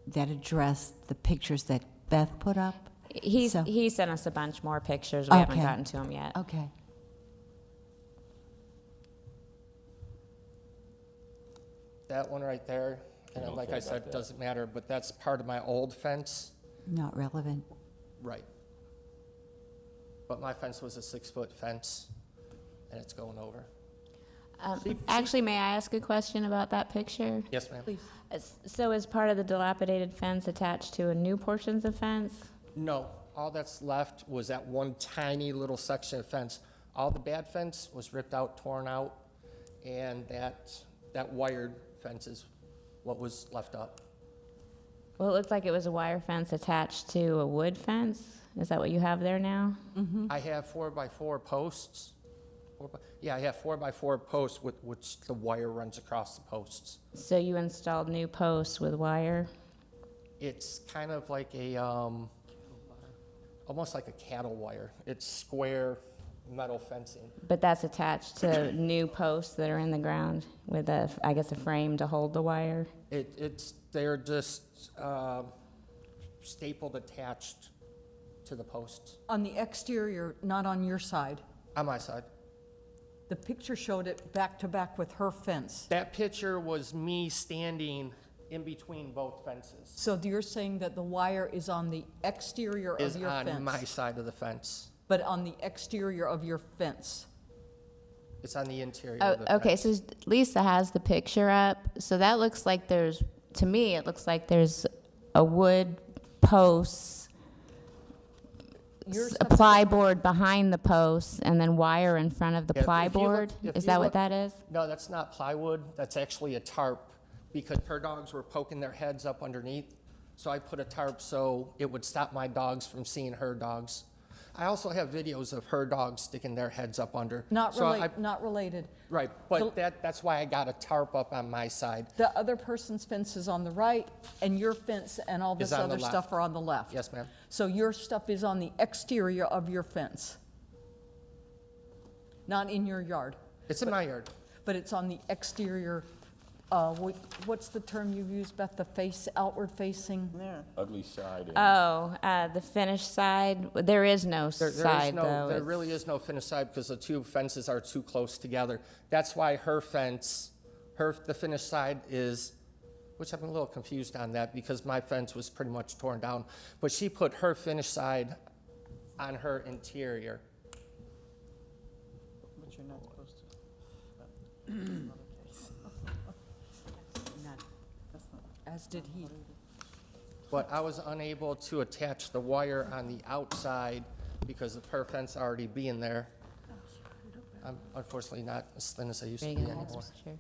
Speaker 2: that address the pictures that Beth put up.
Speaker 5: He sent us a bunch more pictures. We haven't
Speaker 2: Okay.
Speaker 5: gotten to them yet.
Speaker 2: Okay.
Speaker 3: That one right there, and
Speaker 9: I'm
Speaker 3: like
Speaker 9: okay
Speaker 3: I
Speaker 9: about
Speaker 3: said,
Speaker 9: that.
Speaker 3: doesn't matter, but that's part of my old fence.
Speaker 2: Not relevant.
Speaker 3: Right. But my fence was a 6-foot fence, and it's going over.
Speaker 5: Actually, may I ask a question about that picture?
Speaker 3: Yes, ma'am?
Speaker 1: Please.
Speaker 5: So is part of the dilapidated fence attached to a new portions of fence?
Speaker 3: No, all that's left was that one tiny little section of fence. All the bad fence was ripped out, torn out, and that wired fence is what was left up.
Speaker 5: Well, it looked like it was a wire fence attached to a wood fence. Is that what you have there now?
Speaker 3: I have 4x4 posts. Yeah, I have 4x4 posts with which the wire runs across the posts.
Speaker 5: So you installed new posts with wire?
Speaker 3: It's kind of like a, almost like a cattle wire. It's square metal fencing.
Speaker 5: But that's attached to new posts that are in the ground with I guess a frame to hold the wire?
Speaker 3: They're just stapled attached to the posts
Speaker 1: On the exterior, not on your side.
Speaker 3: on my side.
Speaker 1: The picture showed it back to back with her fence.
Speaker 3: That picture was me standing in between both fences.
Speaker 1: So you're saying that the wire is on the exterior
Speaker 3: Is
Speaker 1: of your
Speaker 3: on my
Speaker 1: fence?
Speaker 3: side of the fence.
Speaker 1: But on the exterior of your fence?
Speaker 3: It's on the interior
Speaker 5: Oh,
Speaker 3: of the
Speaker 5: okay,
Speaker 3: fence.
Speaker 5: so Lisa has the picture up. So that looks like to me, it looks like there's a wood post,
Speaker 1: Yours
Speaker 5: a
Speaker 1: have-
Speaker 5: plyboard behind the posts, and then wire in front of the
Speaker 3: Yeah, if you look-
Speaker 5: plyboard?
Speaker 3: if
Speaker 5: Is
Speaker 3: you
Speaker 5: that
Speaker 3: look-
Speaker 5: what that is?
Speaker 3: No, that's not plywood. That's actually a tarp because her dogs were poking their heads up underneath. So I put a tarp so it would stop my dogs from seeing her dogs. I also have videos of her dogs sticking their heads up under.
Speaker 1: Not
Speaker 3: So
Speaker 1: not related.
Speaker 3: Right, but that's why I got a tarp up on my side.
Speaker 1: The other person's fence is on the right, and your fence and all this
Speaker 3: Is on the
Speaker 1: other stuff
Speaker 3: left.
Speaker 1: are on the left.
Speaker 3: Yes, ma'am.
Speaker 1: So your stuff is on the exterior of your fence, not in your yard,
Speaker 3: It's in my yard.
Speaker 1: but it's on the exterior, what's the term you use, Beth, the face, outward facing?
Speaker 7: Yeah.
Speaker 9: Ugly side. and-
Speaker 5: Oh, the finished side? There is no side, though.
Speaker 3: There
Speaker 5: It's-
Speaker 3: really is no finished side because the two fences are too close together. That's why her fence, the finished side is, which I'm a little confused on that because my fence was pretty much torn down. But she put her finished side on her interior.
Speaker 4: But you're not supposed to.
Speaker 1: As did he.
Speaker 3: But I was unable to attach the wire on the outside because of her fence already being there. I'm unfortunately not as thin as I used to be
Speaker 5: Ready to go
Speaker 3: anymore.
Speaker 5: next, Mr. Chair?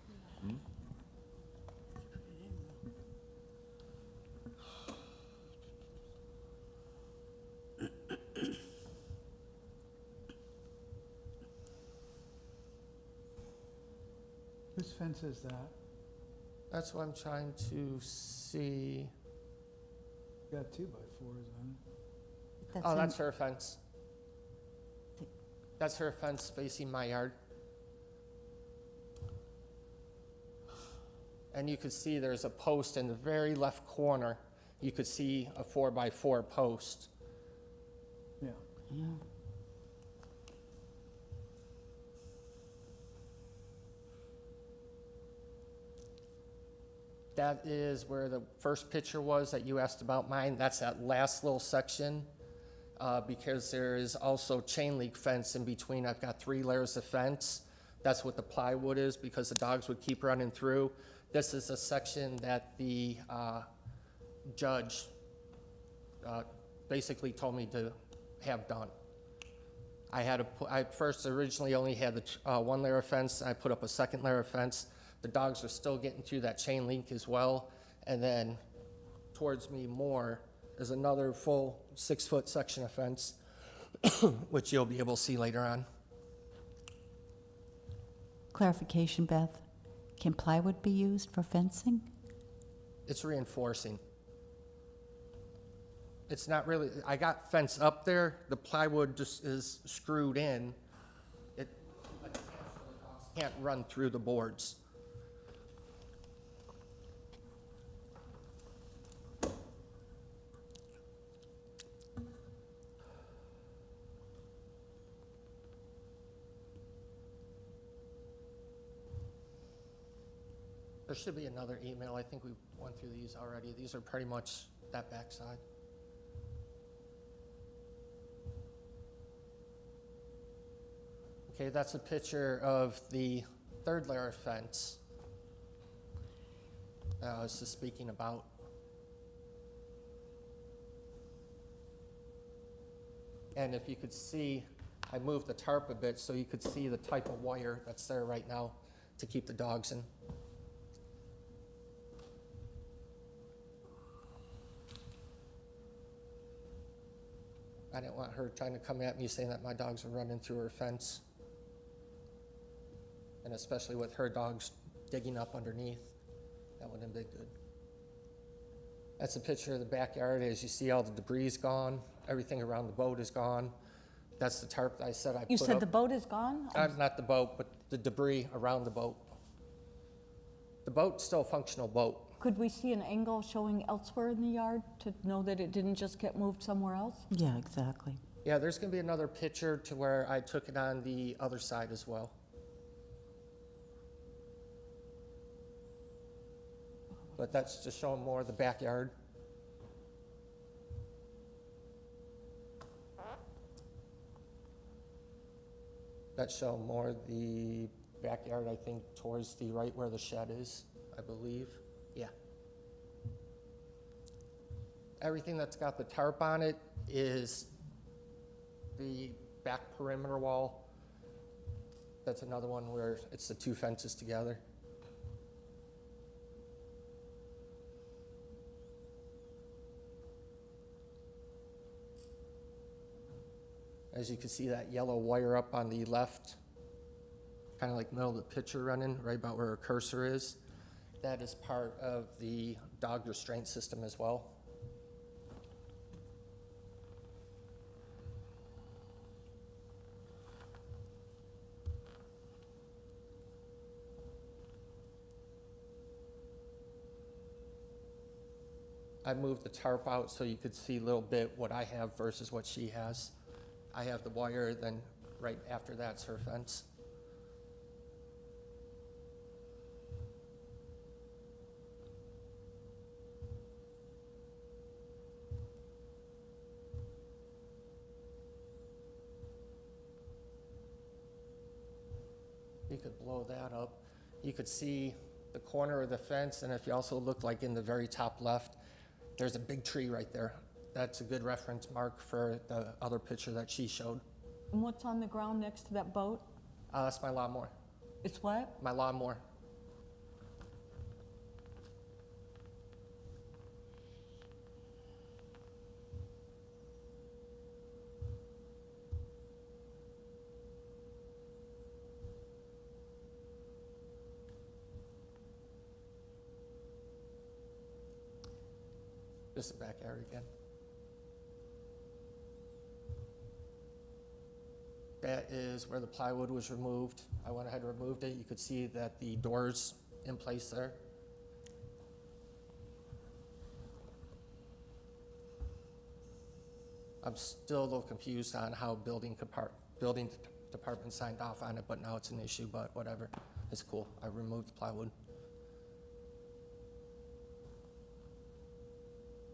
Speaker 12: Whose fence is that?
Speaker 3: That's what I'm trying to see.
Speaker 12: Got 2x4s on it.
Speaker 3: Oh, that's her fence. That's her fence facing my yard. And you could see there's a post in the very left corner. You could see a 4x4 post.
Speaker 12: Yeah.
Speaker 3: That is where the first picture was that you asked about mine. That's that last little section. Because there is also chain link fence in between. I've got 3 layers of fence. That's what the plywood is because the dogs would keep running through. This is a section that the judge basically told me to have done. I first originally only had the 1 layer of fence. I put up a 2nd layer of fence. The dogs were still getting through that chain link as well. And then towards me more is another full 6-foot section of fence, which you'll be able to see later on.
Speaker 2: Clarification, Beth. Can plywood be used for fencing?
Speaker 3: It's reinforcing. It's not really, I got fence up there, the plywood just is screwed in. It can't run through the boards. There should be another email. I think we went through these already. These are pretty much that backside. Okay, that's a picture of the 3rd layer of fence that I was just speaking about. And if you could see, I moved the tarp a bit so you could see the type of wire that's there right now to keep the dogs in. I didn't want her trying to come at me saying that my dogs were running through her fence. And especially with her dogs digging up underneath, that wouldn't have been good. That's a picture of the backyard. As you see, all the debris is gone. Everything around the boat is gone. That's the tarp that I said I put up.
Speaker 1: You said the boat is gone?
Speaker 3: Not the boat, but the debris around the boat. The boat's still a functional boat.
Speaker 1: Could we see an angle showing elsewhere in the yard to know that it didn't just get moved somewhere else?
Speaker 2: Yeah, exactly.
Speaker 3: Yeah, there's gonna be another picture to where I took it on the other side as well. But that's just showing more of the backyard. That's showing more of the backyard, I think, towards the right where the shed is, I believe. Yeah. Everything that's got the tarp on it is the back perimeter wall. That's another one where it's the 2 fences together. As you can see, that yellow wire up on the left, kind of like middle of the picture running, right about where her cursor is. That is part of the dog restraint system as well. I moved the tarp out so you could see a little bit what I have versus what she has. I have the wire, then right after that's her fence. You could blow that up. You could see the corner of the fence, and if you also look like in the very top left, there's a big tree right there. That's a good reference mark for the other picture that she showed.
Speaker 1: And what's on the ground next to that boat?
Speaker 3: That's my lawnmower.
Speaker 1: It's what?
Speaker 3: My lawnmower. This is the backyard again. That is where the plywood was removed. I went ahead and removed it. You could see that the door's in place there. I'm still a little confused on how building department signed off on it, but now it's an issue, but whatever. It's cool. I removed the plywood.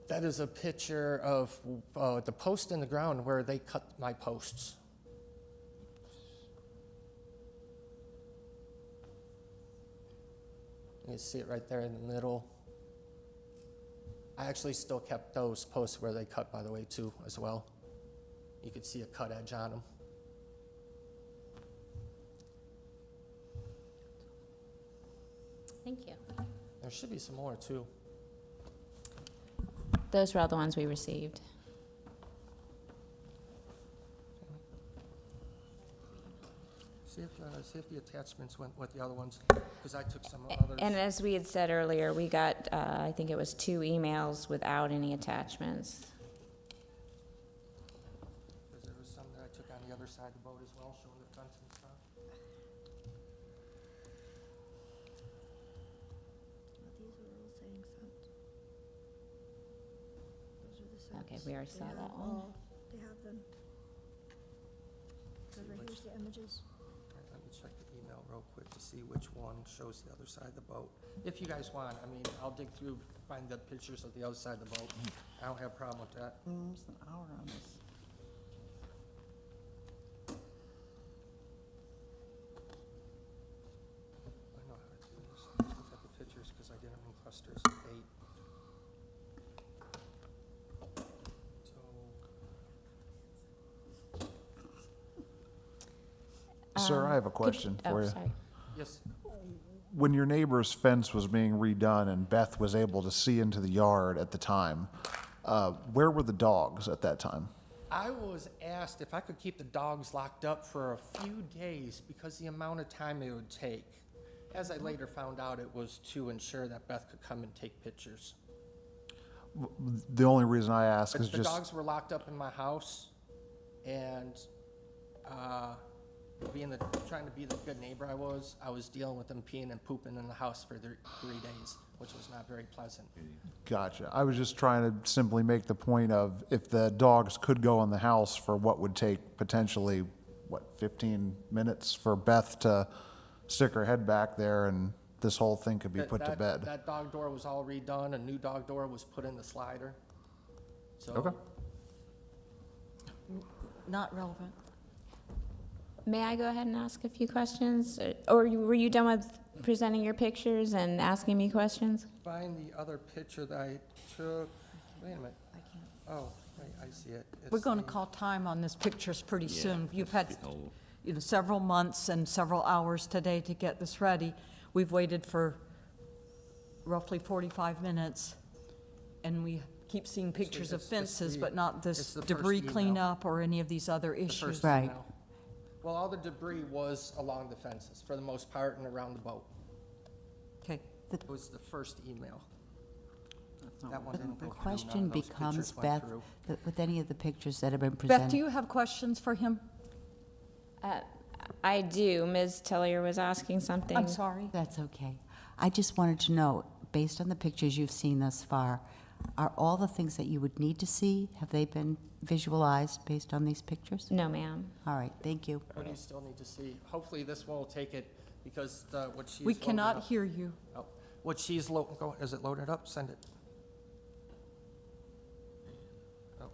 Speaker 3: That is a picture of the post in the ground where they cut my posts. You can see it right there in the middle. I actually still kept those posts where they cut, by the way, too, as well. You could see a cut edge on them.
Speaker 5: Thank you.
Speaker 3: There should be some more, too.
Speaker 5: Those were all the ones we received.
Speaker 3: See if the attachments went with the other ones, because I took some others.
Speaker 5: And as we had said earlier, we got, I think it was 2 emails without any attachments.
Speaker 3: Because there was some that I took on the other side of the boat as well, showing the fence and stuff.
Speaker 10: These are all saying sent. Those are the sent.
Speaker 5: Okay, we already
Speaker 10: They
Speaker 5: saw
Speaker 10: have
Speaker 5: that one.
Speaker 10: all- They have them. So right here's the images.
Speaker 3: All right, let me check the email real quick to see which one shows the other side of the boat. If you guys want, I mean, I'll dig through, find the pictures of the other side of the boat. I don't have a problem with that.
Speaker 7: Almost an hour on this.
Speaker 3: I know how to do this. Let's look at the pictures, because I did them in clusters of 8. So,
Speaker 8: Sir, I have a question for you.
Speaker 5: Sorry.
Speaker 3: yes,
Speaker 8: When your neighbor's fence was being redone and Beth was able to see into the yard at the time, where were the dogs at that time?
Speaker 3: I was asked if I could keep the dogs locked up for a few days because the amount of time it would take. As I later found out, it was to ensure that Beth could come and take pictures.
Speaker 8: The only reason I ask
Speaker 3: But
Speaker 8: is
Speaker 3: the
Speaker 8: just,
Speaker 3: dogs were locked up in my house, and trying to be the good neighbor I was dealing with them peeing and pooping in the house for 3 days, which was not very pleasant.
Speaker 8: gotcha. I was just trying to simply make the point of if the dogs could go in the house for what would take potentially, 15 minutes for Beth to stick her head back there and this whole thing could be put to bed.
Speaker 3: That dog door was all redone. A new dog door was put in the slider. So
Speaker 8: Okay.
Speaker 1: Not relevant.
Speaker 5: May I go ahead and ask a few questions? Or were you done with presenting your pictures and asking me questions?
Speaker 3: Find the other picture that I took. Wait a minute. Oh, wait, I see it.
Speaker 1: We're
Speaker 3: It's
Speaker 1: going to
Speaker 3: the-
Speaker 1: call time on this pictures pretty soon. You've had, several months and several hours today to get this ready. We've waited for roughly 45 minutes, and we keep seeing pictures of
Speaker 3: it's
Speaker 1: fences,
Speaker 3: the-
Speaker 1: but not
Speaker 3: it's
Speaker 1: this
Speaker 3: the first
Speaker 1: debris
Speaker 3: email.
Speaker 1: cleanup or any of these other
Speaker 3: the
Speaker 1: issues.
Speaker 3: first
Speaker 2: Right.
Speaker 3: email. Well, all the debris was along the fences for the most part and around the boat.
Speaker 1: Okay.
Speaker 3: It was the first email. That one didn't
Speaker 2: The
Speaker 3: go through. None
Speaker 2: question
Speaker 3: of those
Speaker 2: becomes,
Speaker 3: pictures went
Speaker 2: Beth,
Speaker 3: through.
Speaker 2: with any of the pictures that have been
Speaker 1: Beth,
Speaker 2: presented.
Speaker 1: do you have questions for him?
Speaker 5: I do. Ms. Tillier was asking something.
Speaker 1: I'm sorry.
Speaker 2: That's okay. I just wanted to know, based on the pictures you've seen thus far, are all the things that you would need to see, have they been visualized based on these pictures?
Speaker 5: No, ma'am.
Speaker 2: All right, thank you.
Speaker 3: What do you still need to see? Hopefully this one will take it because what she's.
Speaker 1: We
Speaker 3: loaded
Speaker 1: cannot
Speaker 3: up-
Speaker 1: hear you.
Speaker 3: Oh, what she's is it loaded up? Send it. Oh.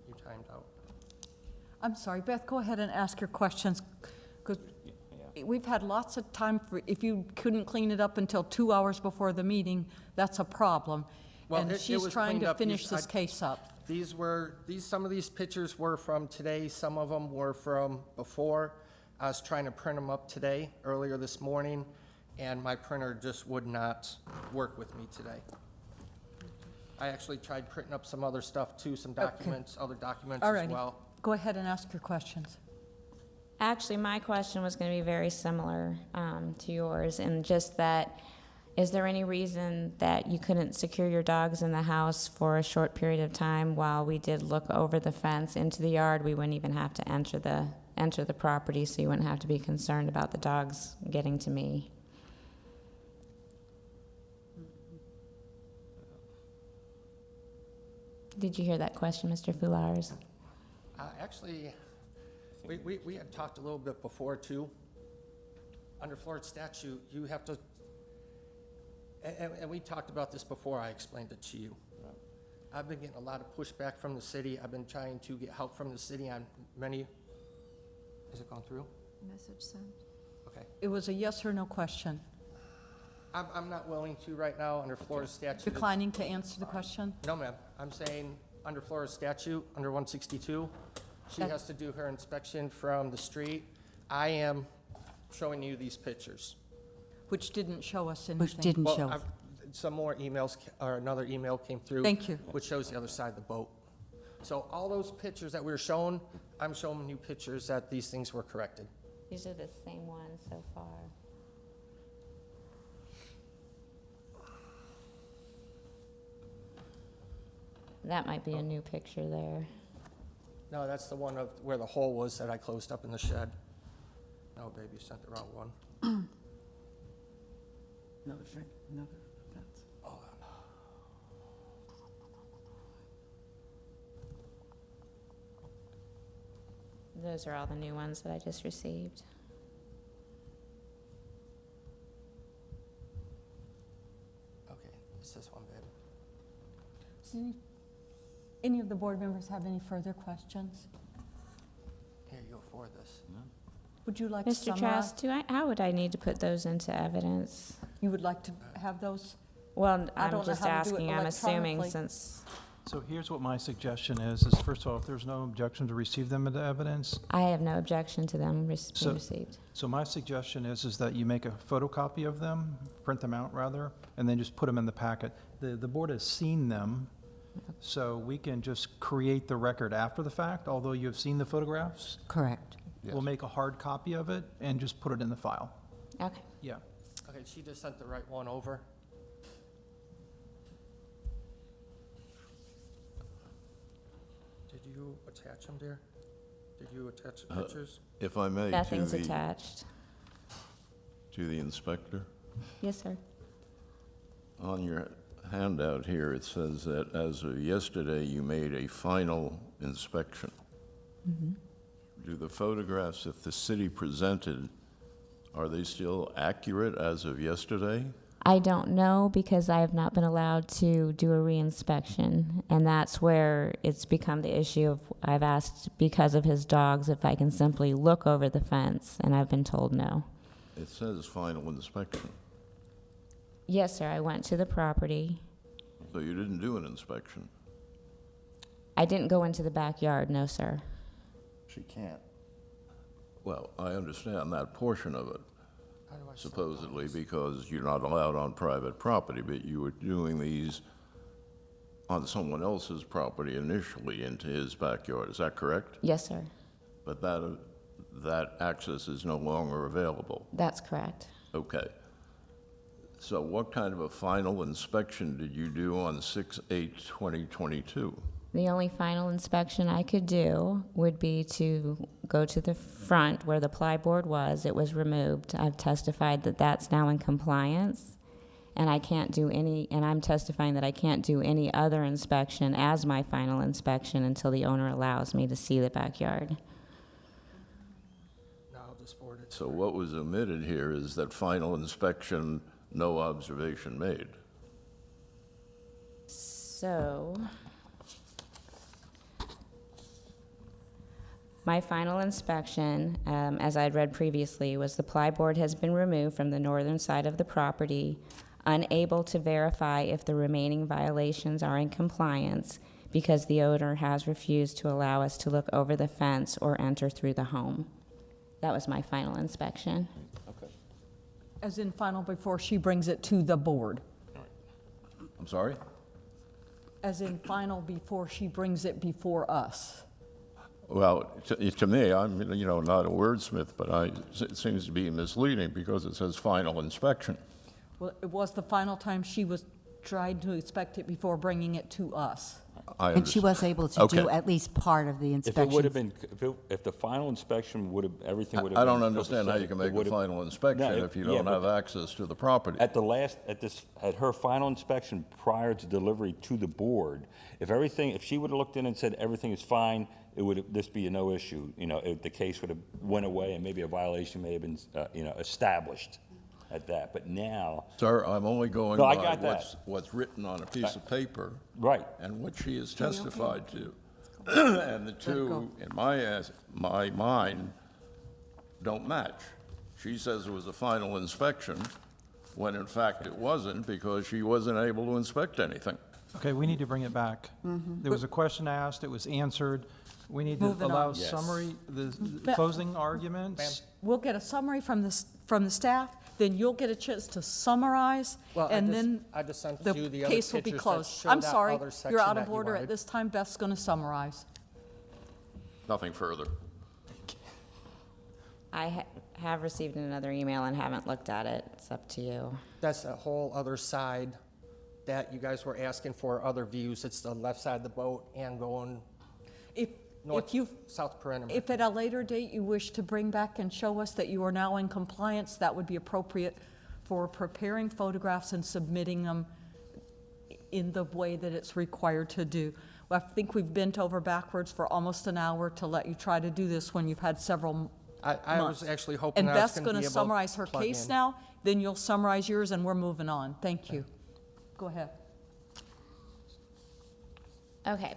Speaker 3: You timed out.
Speaker 1: I'm sorry, Beth, go ahead and ask your questions, 'cause we've had lots of time for, if you couldn't clean it up until 2 hours before the meeting, that's a problem.
Speaker 3: Well,
Speaker 1: And
Speaker 3: it
Speaker 1: she's
Speaker 3: was
Speaker 1: trying
Speaker 3: cleaned
Speaker 1: to
Speaker 3: up.
Speaker 1: finish this case up.
Speaker 3: Some of these pictures were from today, some of them were from before. I was trying to print them up today, earlier this morning, and my printer just would not work with me today. I actually tried printing up some other stuff too, some documents, other documents
Speaker 1: All
Speaker 3: as
Speaker 1: righty.
Speaker 3: well.
Speaker 1: Go ahead and ask your questions.
Speaker 5: Actually, my question was going to be very similar to yours, and just that, is there any reason that you couldn't secure your dogs in the house for a short period of time while we did look over the fence into the yard? We wouldn't even have to enter the property, so you wouldn't have to be concerned about the dogs getting to me. Did you hear that question, Mr. Foulars?
Speaker 3: Actually, we had talked a little bit before too. Under Florida statute, you have to, and we talked about this before, I explained it to you. I've been getting a lot of pushback from the city. I've been trying to get help from the city on many, has it gone through?
Speaker 10: Message sent.
Speaker 3: Okay.
Speaker 1: It was a yes or no question.
Speaker 3: I'm not willing to right now under Florida statute.
Speaker 1: Declining to answer the question?
Speaker 3: No, ma'am. I'm saying under Florida statute, under 162, she
Speaker 1: That-
Speaker 3: has to do her inspection from the street. I am showing you these pictures.
Speaker 1: Which didn't show us anything.
Speaker 2: Which didn't
Speaker 3: Well,
Speaker 2: show.
Speaker 3: some more emails, or another email came through.
Speaker 1: Thank you.
Speaker 3: Which shows the other side of the boat. So all those pictures that we were shown, I'm showing you pictures that these things were corrected.
Speaker 5: These are the same ones so far. That might be a new picture there.
Speaker 3: No, that's the one of where the hole was that I closed up in the shed. No, babe, you sent the wrong one.
Speaker 12: Another fence.
Speaker 5: Those are all the new ones that I just received.
Speaker 3: Okay, it's this one, babe.
Speaker 1: Does any of the board members have any further questions?
Speaker 3: Here, you go for this.
Speaker 1: Would you like to
Speaker 5: Mr.
Speaker 1: summarize?
Speaker 5: Trask, how would I need to put those into evidence?
Speaker 1: You would like to have those?
Speaker 5: Well,
Speaker 1: I
Speaker 5: I'm
Speaker 1: don't know
Speaker 5: just
Speaker 1: how to do it
Speaker 5: asking, I'm assuming
Speaker 1: electronically.
Speaker 5: since
Speaker 4: So here's what my suggestion is first of all, if there's no objection to receive them into evidence,
Speaker 5: I have no objection to them being
Speaker 4: So-
Speaker 5: received.
Speaker 4: so my suggestion is that you make a photocopy of them, print them out rather, and then just put them in the packet. The board has seen them, so we can just create the record after the fact, although you have seen the photographs.
Speaker 2: Correct.
Speaker 4: We'll make a hard copy of it and just put it in the file.
Speaker 5: Okay.
Speaker 4: Yeah.
Speaker 3: Okay, she just sent the right one over. Did you attach them, dear? Did you attach the pictures?
Speaker 6: If I may,
Speaker 5: Nothing's attached.
Speaker 6: to the inspector,
Speaker 5: Yes, sir.
Speaker 6: on your handout here, it says that as of yesterday, you made a final inspection. Do the photographs that the city presented, are they still accurate as of yesterday?
Speaker 5: I don't know because I have not been allowed to do a reinspection, and that's where it's become the issue of, I've asked because of his dogs if I can simply look over the fence, and I've been told no.
Speaker 6: It says final inspection,
Speaker 5: Yes, sir, I went to the property.
Speaker 6: so you didn't do an inspection.
Speaker 5: I didn't go into the backyard, no, sir.
Speaker 8: She can't.
Speaker 6: Well, I understand that portion of it,
Speaker 3: How do I send
Speaker 6: supposedly
Speaker 3: those?
Speaker 6: because you're not allowed on private property, but you were doing these on someone else's property initially into his backyard, is that correct?
Speaker 5: Yes, sir,
Speaker 6: But that access is no longer available.
Speaker 5: that's correct.
Speaker 6: Okay. So what kind of a final inspection did you do on 6/8/2022?
Speaker 5: The only final inspection I could do would be to go to the front where the plyboard was. It was removed. I've testified that that's now in compliance, and I can't do any, and I'm testifying that I can't do any other inspection as my final inspection until the owner allows me to see the backyard.
Speaker 3: No, I'll just forward it.
Speaker 6: So what was omitted here is that final inspection, no observation made.
Speaker 5: So, My final inspection, as I had read previously, was the plyboard has been removed from the northern side of the property, unable to verify if the remaining violations are in compliance because the owner has refused to allow us to look over the fence or enter through the home. That was my final inspection.
Speaker 9: Okay.
Speaker 1: As in final before she brings it to the board.
Speaker 6: I'm sorry?
Speaker 1: As in final before she brings it before us.
Speaker 6: Well, to me, I'm, not a wordsmith, but it seems to be misleading because it says final inspection.
Speaker 1: Well, it was the final time she was trying to inspect it before bringing it to us.
Speaker 2: And she was able to do
Speaker 6: Okay.
Speaker 2: at least part of the
Speaker 9: If
Speaker 2: inspection.
Speaker 9: it would have been, if the final inspection would have, everything would have
Speaker 6: I
Speaker 9: been.
Speaker 6: don't understand how you can make a final inspection if you don't have access to the property.
Speaker 9: At her final inspection prior to delivery to the board, if she would have looked in and said everything is fine, this be a no issue. The case would have went away and maybe a violation may have been, established at that. But now.
Speaker 6: Sir, I'm only going
Speaker 9: No, I
Speaker 6: by
Speaker 9: got that.
Speaker 6: what's written on a piece of paper.
Speaker 9: Right.
Speaker 6: And what she has testified to. And the two, in my mind, don't match. She says it was a final inspection, when in fact it wasn't, because she wasn't able to inspect anything.
Speaker 4: Okay, we need to bring it back. There was a question asked, it was answered. We need to
Speaker 1: Moving
Speaker 4: allow
Speaker 1: on.
Speaker 9: Yes.
Speaker 4: summary, the closing arguments.
Speaker 1: We'll get a summary from the staff, then you'll get a chance to summarize,
Speaker 3: Well,
Speaker 1: and then
Speaker 3: I just sent
Speaker 1: the
Speaker 3: you the other
Speaker 1: case will be
Speaker 3: pictures that
Speaker 1: closed.
Speaker 3: show
Speaker 1: I'm
Speaker 3: that
Speaker 1: sorry,
Speaker 3: other section
Speaker 1: you're out
Speaker 3: that
Speaker 1: of
Speaker 3: you
Speaker 1: order at
Speaker 3: wanted.
Speaker 1: this time. Beth's going to summarize.
Speaker 6: Nothing further.
Speaker 5: I have received another email and haven't looked at it. It's up to you.
Speaker 3: That's a whole other side that you guys were asking for other views. It's the left side of the boat and going
Speaker 1: If
Speaker 3: north,
Speaker 1: you
Speaker 3: south perimeter.
Speaker 1: If at a later date you wish to bring back and show us that you are now in compliance, that would be appropriate for preparing photographs and submitting them in the way that it's required to do. Well, I think we've bent over backwards for almost an hour to let you try to do this when you've had several
Speaker 3: I was
Speaker 1: months.
Speaker 3: actually hoping
Speaker 1: And
Speaker 3: I was
Speaker 1: Beth's
Speaker 3: going
Speaker 1: going
Speaker 3: to
Speaker 1: to
Speaker 3: be able
Speaker 1: summarize her
Speaker 3: plug
Speaker 1: case
Speaker 3: in.
Speaker 1: now, then you'll summarize yours, and we're moving on. Thank you. Go ahead.
Speaker 5: Okay.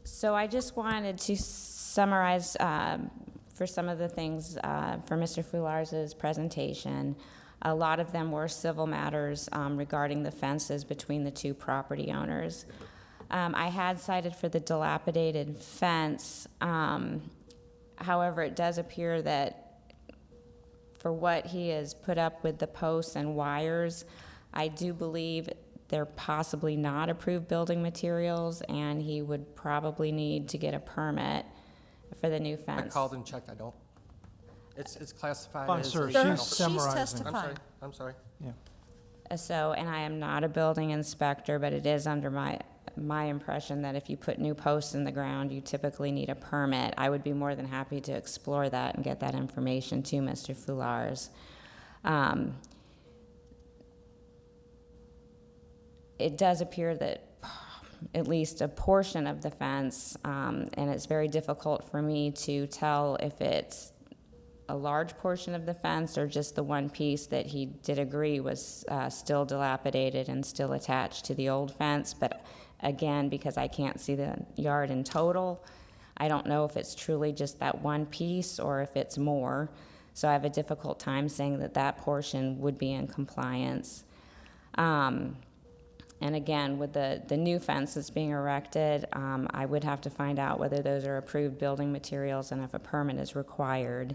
Speaker 5: So I just wanted to summarize for some of the things for Mr. Fulars's presentation. A lot of them were civil matters regarding the fences between the two property owners. I had cited for the dilapidated fence. However, it does appear that for what he has put up with the posts and wires, I do believe they're possibly not approved building materials, and he would probably need to get a permit for the new
Speaker 3: I
Speaker 5: fence.
Speaker 3: called and checked. I don't. It's classified
Speaker 4: Fine,
Speaker 3: as
Speaker 4: sir,
Speaker 3: a-
Speaker 4: she's
Speaker 1: She's
Speaker 4: summarizing.
Speaker 1: testifying.
Speaker 3: I'm sorry.
Speaker 5: So, and I am not a building inspector, but it is under my impression that if you put new posts in the ground, you typically need a permit. I would be more than happy to explore that and get that information to Mr. Fulars. It does appear that at least a portion of the fence, and it's very difficult for me to tell if it's a large portion of the fence or just the one piece that he did agree was still dilapidated and still attached to the old fence. But again, because I can't see the yard in total, I don't know if it's truly just that one piece or if it's more. So I have a difficult time saying that that portion would be in compliance. And again, with the new fence that's being erected, I would have to find out whether those are approved building materials and if a permit is required.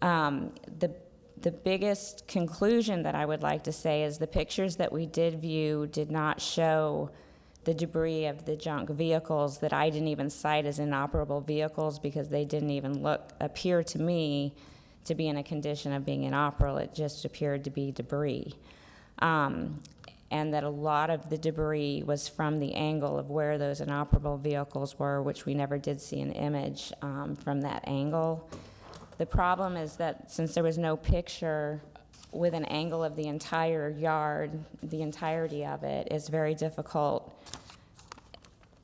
Speaker 5: The biggest conclusion that I would like to say is the pictures that we did view did not show the debris of the junk vehicles that I didn't even cite as inoperable vehicles because they didn't even appear to me to be in a condition of being inoperable. It just appeared to be debris. And that a lot of the debris was from the angle of where those inoperable vehicles were, which we never did see an image from that angle. The problem is that since there was no picture with an angle of the entire yard, the entirety of it, it's very difficult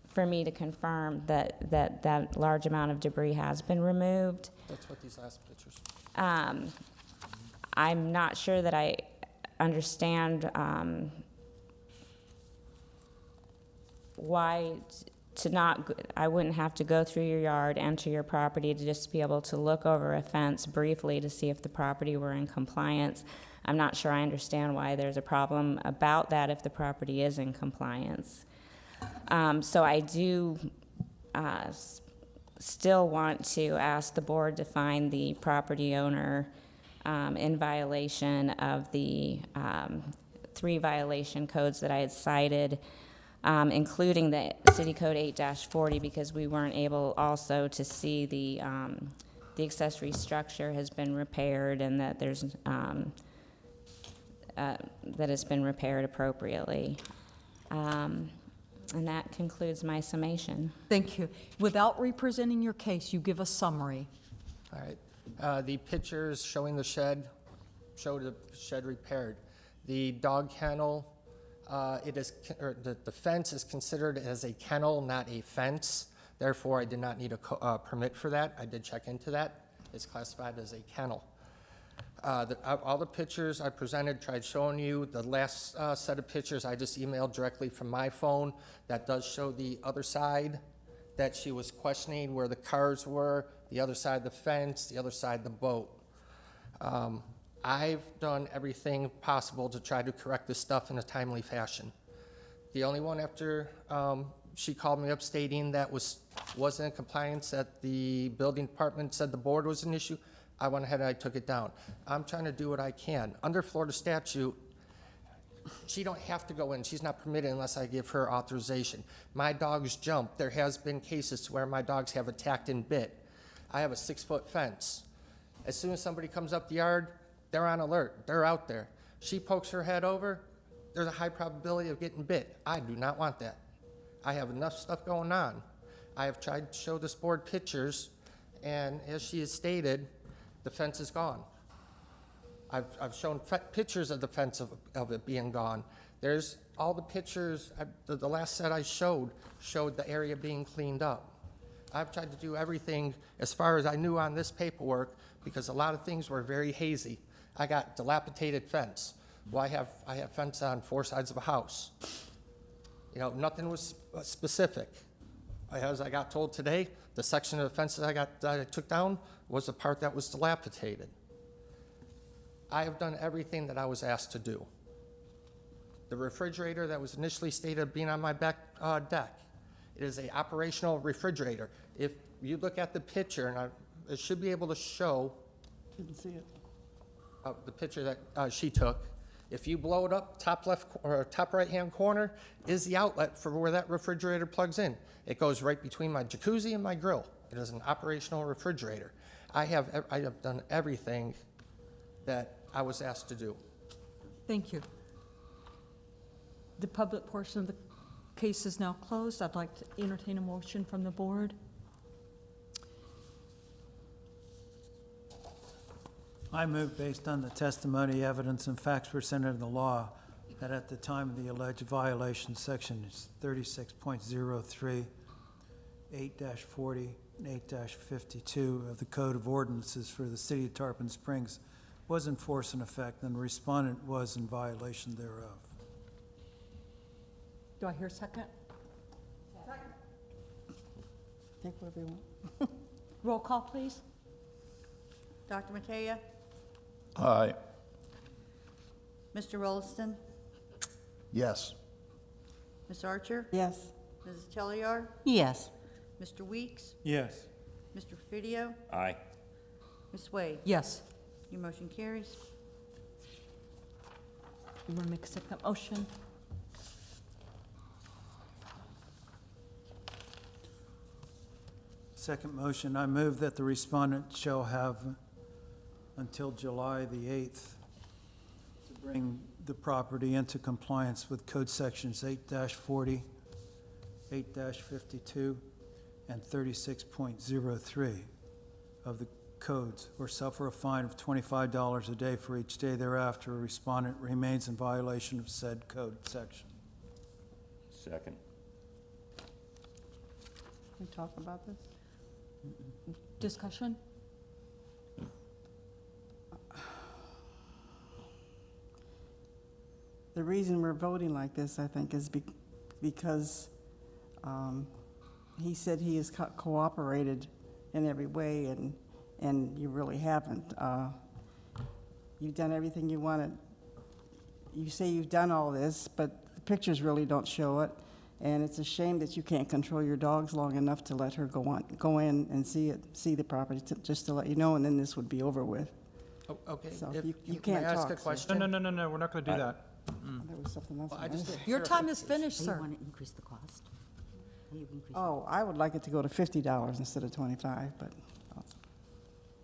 Speaker 5: for me to confirm that large amount of debris has been removed.
Speaker 3: That's what these last pictures.
Speaker 5: I'm not sure that I understand why to not, I wouldn't have to go through your yard, enter your property, to just be able to look over a fence briefly to see if the property were in compliance. I'm not sure I understand why there's a problem about that if the property is in compliance. So I do still want to ask the board to find the property owner in violation of the 3 violation codes that I had cited, including the City Code 8-40, because we weren't able also to see the accessory structure has been repaired and that there's that has been repaired appropriately. And that concludes my summation.
Speaker 1: Thank you. Without representing your case, you give a summary.
Speaker 3: All right. The pictures showing the shed show the shed repaired. The dog kennel, the fence is considered as a kennel, not a fence. Therefore, I did not need a permit for that. I did check into that. It's classified as a kennel. All the pictures I presented, tried showing you. The last set of pictures I just emailed directly from my phone. That does show the other side that she was questioning where the cars were, the other side of the fence, the other side of the boat. I've done everything possible to try to correct this stuff in a timely fashion. The only one after she called me up stating that wasn't in compliance, that the building department said the board was an issue, I went ahead and I took it down. I'm trying to do what I can. Under Florida statute, she don't have to go in. She's not permitted unless I give her authorization. My dogs jump. There has been cases where my dogs have attacked and bit. I have a 6-foot fence. As soon as somebody comes up the yard, they're on alert. They're out there. She pokes her head over, there's a high probability of getting bit. I do not want that. I have enough stuff going on. I have tried to show this board pictures, and as she has stated, the fence is gone. I've shown pictures of the fence of it being gone. There's all the pictures, the last set I showed the area being cleaned up. I've tried to do everything as far as I knew on this paperwork because a lot of things were very hazy. I got dilapidated fence. Well, I have fence on 4 sides of a house. You know, nothing was specific. As I got told today, the section of the fence that I took down was the part that was dilapidated. I have done everything that I was asked to do. The refrigerator that was initially stated being on my back deck, it is an operational refrigerator. If you look at the picture, and it should be able to show
Speaker 12: Didn't see it.
Speaker 3: the picture that she took. If you blow it up, top left or top right-hand corner is the outlet for where that refrigerator plugs in. It goes right between my jacuzzi and my grill. It is an operational refrigerator. I have done everything that I was asked to do.
Speaker 1: Thank you. The public portion of the case is now closed. I'd like to entertain a motion from the board.
Speaker 13: I move, based on the testimony, evidence, and facts presented in the law, that at the time of the alleged violation, sections 36.03, 8-40, and 8-52 of the Code of Ordinances for the City of Tarpon Springs was in force and effect, and the respondent was in violation thereof.
Speaker 1: Do I hear a second?
Speaker 12: Take whatever you want.
Speaker 1: Roll call, please.
Speaker 2: Dr. Mattea?
Speaker 6: Aye.
Speaker 2: Mr. Rolston?
Speaker 8: Yes.
Speaker 2: Ms. Archer?
Speaker 7: Yes.
Speaker 2: Mrs. Telliar?
Speaker 12: Yes.
Speaker 2: Mr. Weeks?
Speaker 13: Yes.
Speaker 2: Mr. Fidio?
Speaker 9: Aye.
Speaker 2: Ms. Wade?
Speaker 1: Yes.
Speaker 2: Your motion carries.
Speaker 1: You want to make a second motion?
Speaker 13: Second motion, I move that the respondent shall have until July the 8th to bring the property into compliance with Code Sections 8-40, 8-52, and 36.03 of the codes, or suffer a fine of $25 a day for each day thereafter a respondent remains in violation of said code section.
Speaker 9: Second.
Speaker 7: Can we talk about this?
Speaker 1: Discussion?
Speaker 7: The reason we're voting like this, I think, is because He said he has cooperated in every way, and you really haven't. You've done everything you wanted. You say you've done all this, but the pictures really don't show it. And it's a shame that you can't control your dogs long enough to let her go in and see the property, just to let you know, and then this would be over with.
Speaker 3: Oh, okay.
Speaker 7: So
Speaker 3: If-
Speaker 7: you
Speaker 3: can I
Speaker 7: can't
Speaker 3: ask
Speaker 7: talk,
Speaker 3: a
Speaker 7: sir.
Speaker 3: question?
Speaker 4: No, we're not going to do that.
Speaker 7: There was something else.
Speaker 3: Well,
Speaker 7: I
Speaker 3: I just
Speaker 7: wanted to-
Speaker 3: didn't
Speaker 1: Your
Speaker 3: hear-
Speaker 1: time is finished,
Speaker 2: You
Speaker 1: sir.
Speaker 2: want to increase the cost? You increase
Speaker 7: Oh, I would like it to go to $50 instead of 25, but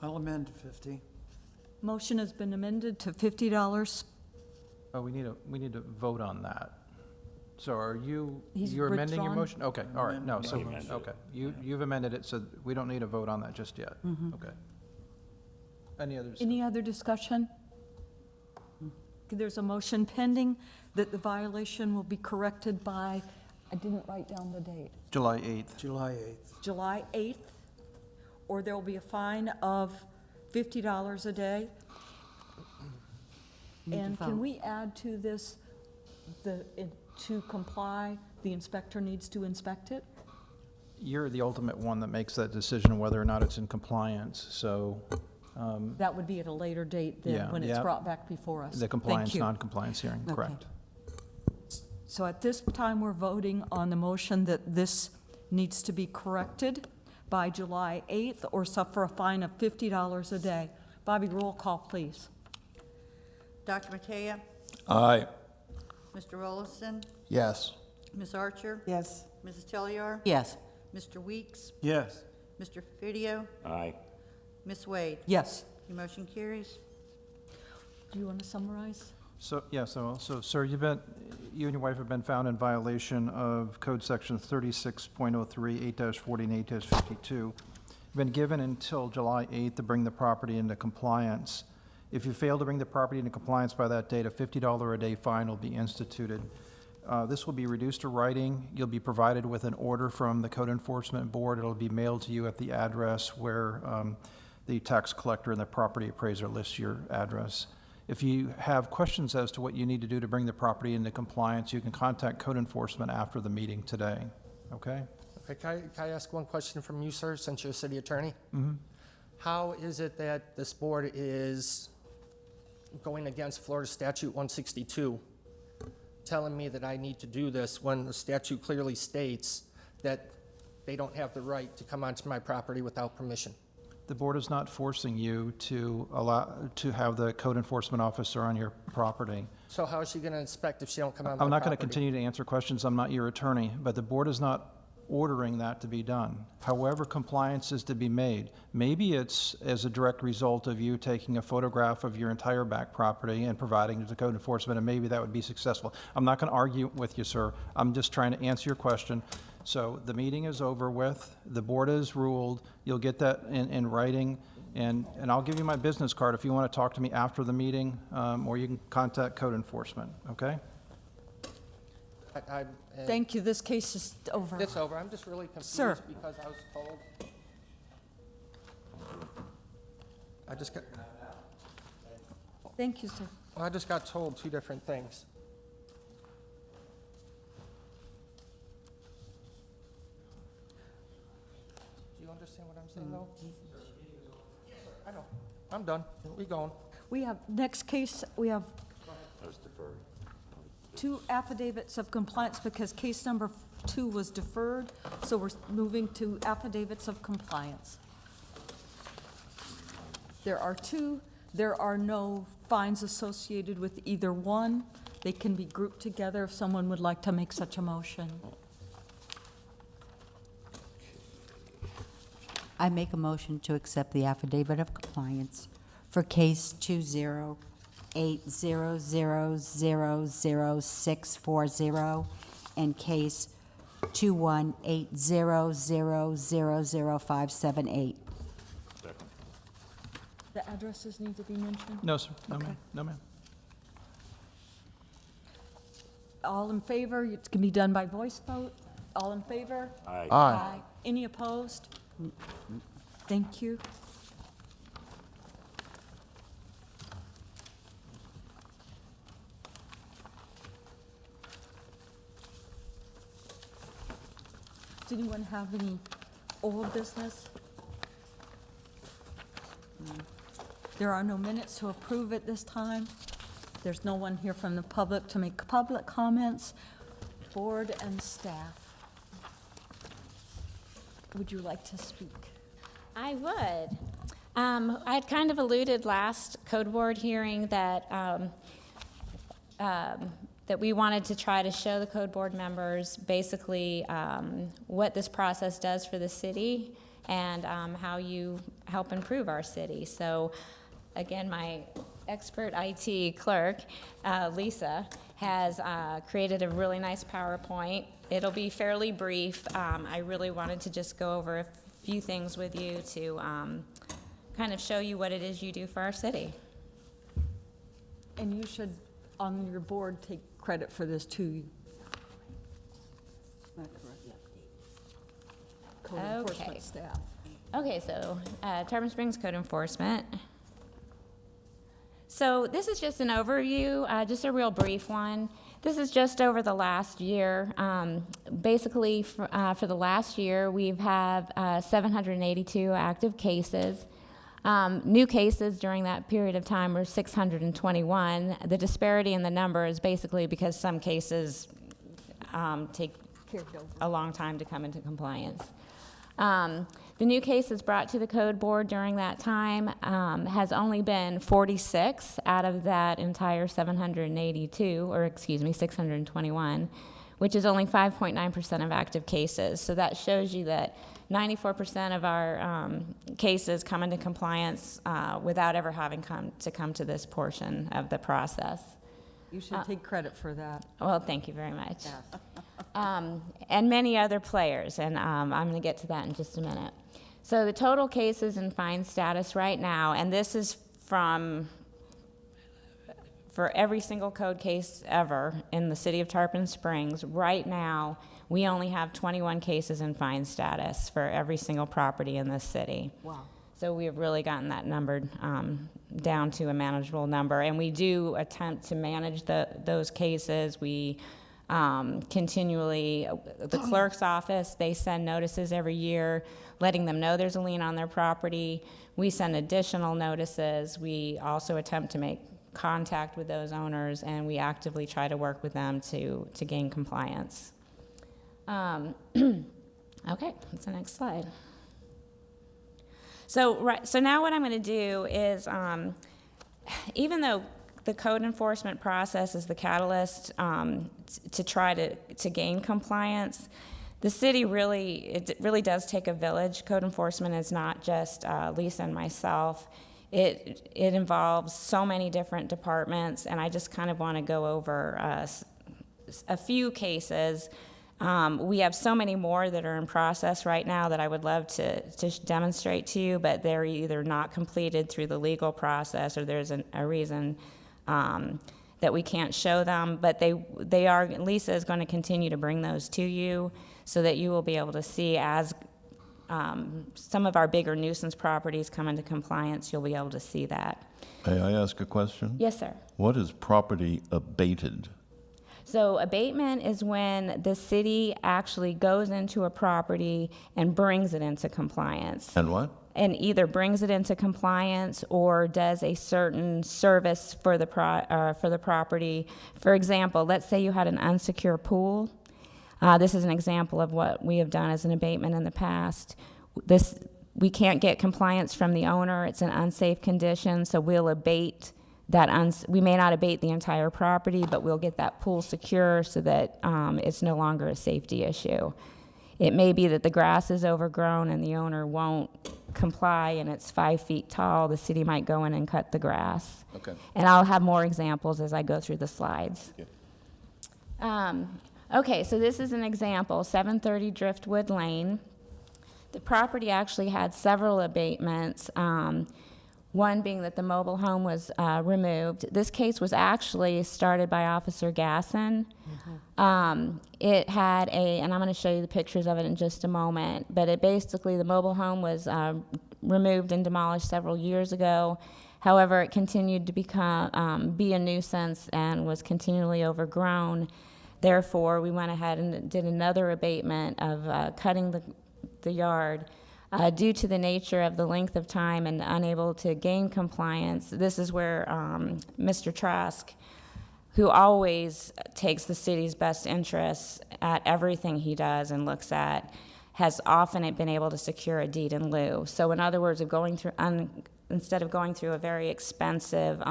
Speaker 13: I'll amend to 50.
Speaker 1: Motion has been amended to $50.
Speaker 4: Oh, we need to vote on that. So are
Speaker 1: He's
Speaker 4: you're amending your
Speaker 1: withdrawn.
Speaker 4: motion? Okay, all right, no, so,
Speaker 9: Amended.
Speaker 4: okay. You've amended it, so we don't need a vote on that just yet. Okay. Any others?
Speaker 1: Any other discussion? There's a motion pending that the violation will be corrected by, I didn't write down the date,
Speaker 4: July 8th.
Speaker 13: July 8th.
Speaker 1: July 8th, or there will be a fine of $50 a day.
Speaker 2: Need to
Speaker 1: And can
Speaker 2: vote.
Speaker 1: we add to this, to comply, the inspector needs to inspect it?
Speaker 4: You're the ultimate one that makes that decision whether or not it's in compliance, so
Speaker 1: That would be at a later date
Speaker 4: Yeah,
Speaker 1: than when it's
Speaker 4: yeah.
Speaker 1: brought back before us.
Speaker 4: the
Speaker 1: Thank
Speaker 4: compliance,
Speaker 1: you.
Speaker 4: non-compliance hearing,
Speaker 2: Okay.
Speaker 4: correct.
Speaker 1: So at this time, we're voting on the motion that this needs to be corrected by July 8th or suffer a fine of $50 a day. Bobby, roll call, please.
Speaker 14: Dr. Matea,
Speaker 6: Aye.
Speaker 14: Mr. Rollison,
Speaker 8: Yes.
Speaker 14: Ms. Archer,
Speaker 7: yes.
Speaker 14: Mrs. Telliar,
Speaker 2: Yes.
Speaker 14: Mr. Weeks,
Speaker 13: Yes.
Speaker 14: Mr. Fidio,
Speaker 9: Aye.
Speaker 14: Ms. Wade.
Speaker 1: Yes.
Speaker 14: Your motion carries.
Speaker 1: Do you want to summarize?
Speaker 4: So, yeah, so, sir, you and your wife have been found in violation of Code Section 36.03, 8-40 and 8-52. You've been given until July 8th to bring the property into compliance. If you fail to bring the property into compliance by that date, a $50 a day fine will be instituted. This will be reduced to writing. You'll be provided with an order from the Code Enforcement Board. It'll be mailed to you at the address where the tax collector and the property appraiser lists your address. If you have questions as to what you need to do to bring the property into compliance, you can contact Code Enforcement after the meeting today, okay?
Speaker 3: Okay, can I ask one question from you, sir, since you're a city attorney? Mm-hmm. How is it that this board is going against Florida Statute 162, telling me that I need to do this when the statute clearly states that they don't have the right to come onto my property without permission?
Speaker 4: The board is not forcing you to have the code enforcement officer on your property.
Speaker 3: So how is she going to inspect if she don't come on my
Speaker 4: I'm not going to
Speaker 3: property?
Speaker 4: continue to answer questions. I'm not your attorney, but the board is not ordering that to be done. However, compliance is to be made. Maybe it's as a direct result of you taking a photograph of your entire back property and providing it to code enforcement, and maybe that would be successful. I'm not going to argue with you, sir. I'm just trying to answer your question. So the meeting is over with. The board has ruled. You'll get that in writing, and I'll give you my business card if you want to talk to me after the meeting, or you can contact code enforcement, okay?
Speaker 1: Thank you, this case is over.
Speaker 3: It's over. I'm just really confused
Speaker 1: Sir.
Speaker 3: because I was told.
Speaker 1: Thank you, sir.
Speaker 3: I just got told two different things. Do you understand what I'm saying, though? I know. I'm done. We going.
Speaker 1: We have, next case, we have
Speaker 9: That was deferred.
Speaker 1: two affidavits of compliance because case number 2 was deferred, so we're moving to affidavits of compliance. There are two. There are no fines associated with either one. They can be grouped together if someone would like to make such a motion.
Speaker 2: I make a motion to accept the affidavit of compliance for case 20800000640 and case 21800000578.
Speaker 9: Second.
Speaker 1: The addresses need to be mentioned?
Speaker 4: No, sir. No,
Speaker 1: Okay.
Speaker 4: ma'am. No, ma'am.
Speaker 1: All in favor? It can be done by voice vote. All in favor?
Speaker 9: Aye.
Speaker 8: Aye.
Speaker 1: Any opposed? Thank you. Does anyone have any old business? There are no minutes to approve at this time. There's no one here from the public to make public comments. Board and staff. Would you like to speak?
Speaker 5: I would. I had kind of alluded last code board hearing that that we wanted to try to show the code board members basically what this process does for the city and how you help improve our city. So again, my expert IT clerk, Lisa, has created a really nice PowerPoint. It'll be fairly brief. I really wanted to just go over a few things with you to kind of show you what it is you do for our city.
Speaker 1: And you should, on your board, take credit for this too.
Speaker 12: Not correct.
Speaker 1: Code enforcement staff.
Speaker 5: Okay, so Tarpon Springs Code Enforcement. So this is just an overview, just a real brief one. This is just over the last year. Basically, for the last year, we've had 782 active cases. New cases during that period of time were 621. The disparity in the number is basically because some cases take a long time to come into compliance. The new cases brought to the code board during that time has only been 46 out of that entire 782, or excuse me, 621, which is only 5.9% of active cases. So that shows you that 94% of our cases come into compliance without ever having come to this portion of the process.
Speaker 1: You should take credit for that.
Speaker 5: Well, thank you very much. And many other players, and I'm going to get to that in just a minute. So the total cases in fine status right now, and this is for every single code case ever in the city of Tarpon Springs, right now we only have 21 cases in fine status for every single property in this city.
Speaker 1: Wow.
Speaker 5: So we have really gotten that number down to a manageable number, and we do attempt to manage those cases. We continually, the clerk's office, they send notices every year letting them know there's a lien on their property. We send additional notices. We also attempt to make contact with those owners, and we actively try to work with them to gain compliance. Okay, that's the next slide. So now what I'm going to do is, even though the code enforcement process is the catalyst to try to gain compliance, the city it really does take a village. Code enforcement is not just Lisa and myself. It involves so many different departments, and I just kind of want to go over a few cases. We have so many more that are in process right now that I would love to demonstrate to you, but they're either not completed through the legal process or there's a reason that we can't show them. But they are. Lisa is going to continue to bring those to you so that you will be able to see as some of our bigger nuisance properties come into compliance, you'll be able to see that.
Speaker 6: May I ask a question?
Speaker 5: Yes, sir.
Speaker 6: What is property abated?
Speaker 5: So abatement is when the city actually goes into a property and brings it into compliance.
Speaker 6: And what?
Speaker 5: And either brings it into compliance or does a certain service for the property. For example, let's say you had an unsecure pool. This is an example of what we have done as an abatement in the past. We can't get compliance from the owner. It's an unsafe condition, so we'll abate that. We may not abate the entire property, but we'll get that pool secure so that it's no longer a safety issue. It may be that the grass is overgrown and the owner won't comply and it's 5 feet tall. The city might go in and cut the grass.
Speaker 6: Okay.
Speaker 5: And I'll have more examples as I go through the slides.
Speaker 6: Yeah.
Speaker 5: Okay, so this is an example, 730 Driftwood Lane. The property actually had several abatements, one being that the mobile home was removed. This case was actually started by Officer Gasson. It had and I'm going to show you the pictures of it in just a moment, but the mobile home was removed and demolished several years ago. However, it continued to be a nuisance and was continually overgrown. Therefore, we went ahead and did another abatement of cutting the yard. Due to the nature of the length of time and unable to gain compliance, this is where Mr. Trask, who always takes the city's best interests at everything he does and looks at, has often been able to secure a deed in lieu. So in other words, instead of going through a very expensive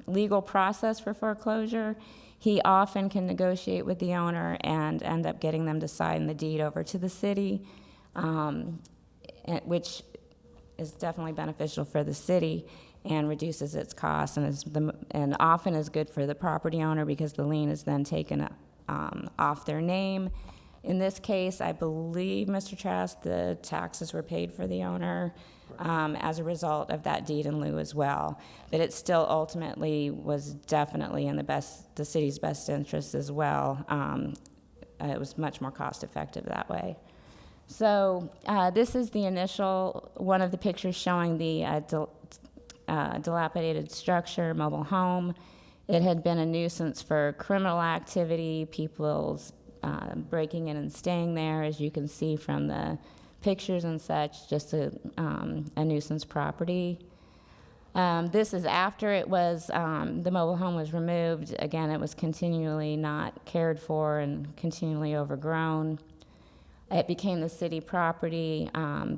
Speaker 5: legal process for foreclosure, he often can negotiate with the owner and end up getting them to sign the deed over to the city, which is definitely beneficial for the city and reduces its costs, and often is good for the property owner because the lien is then taken off their name. In this case, I believe, Mr. Trask, the taxes were paid for the owner as a result of that deed in lieu as well. But it still ultimately was definitely in the city's best interest as well. It was much more cost-effective that way. So this is the initial, one of the pictures showing the dilapidated structure, mobile home. It had been a nuisance for criminal activity, people's breaking in and staying there, as you can see from the pictures and such, just a nuisance property. This is after it was, the mobile home was removed. Again, it was continually not cared for and continually overgrown. It became the city property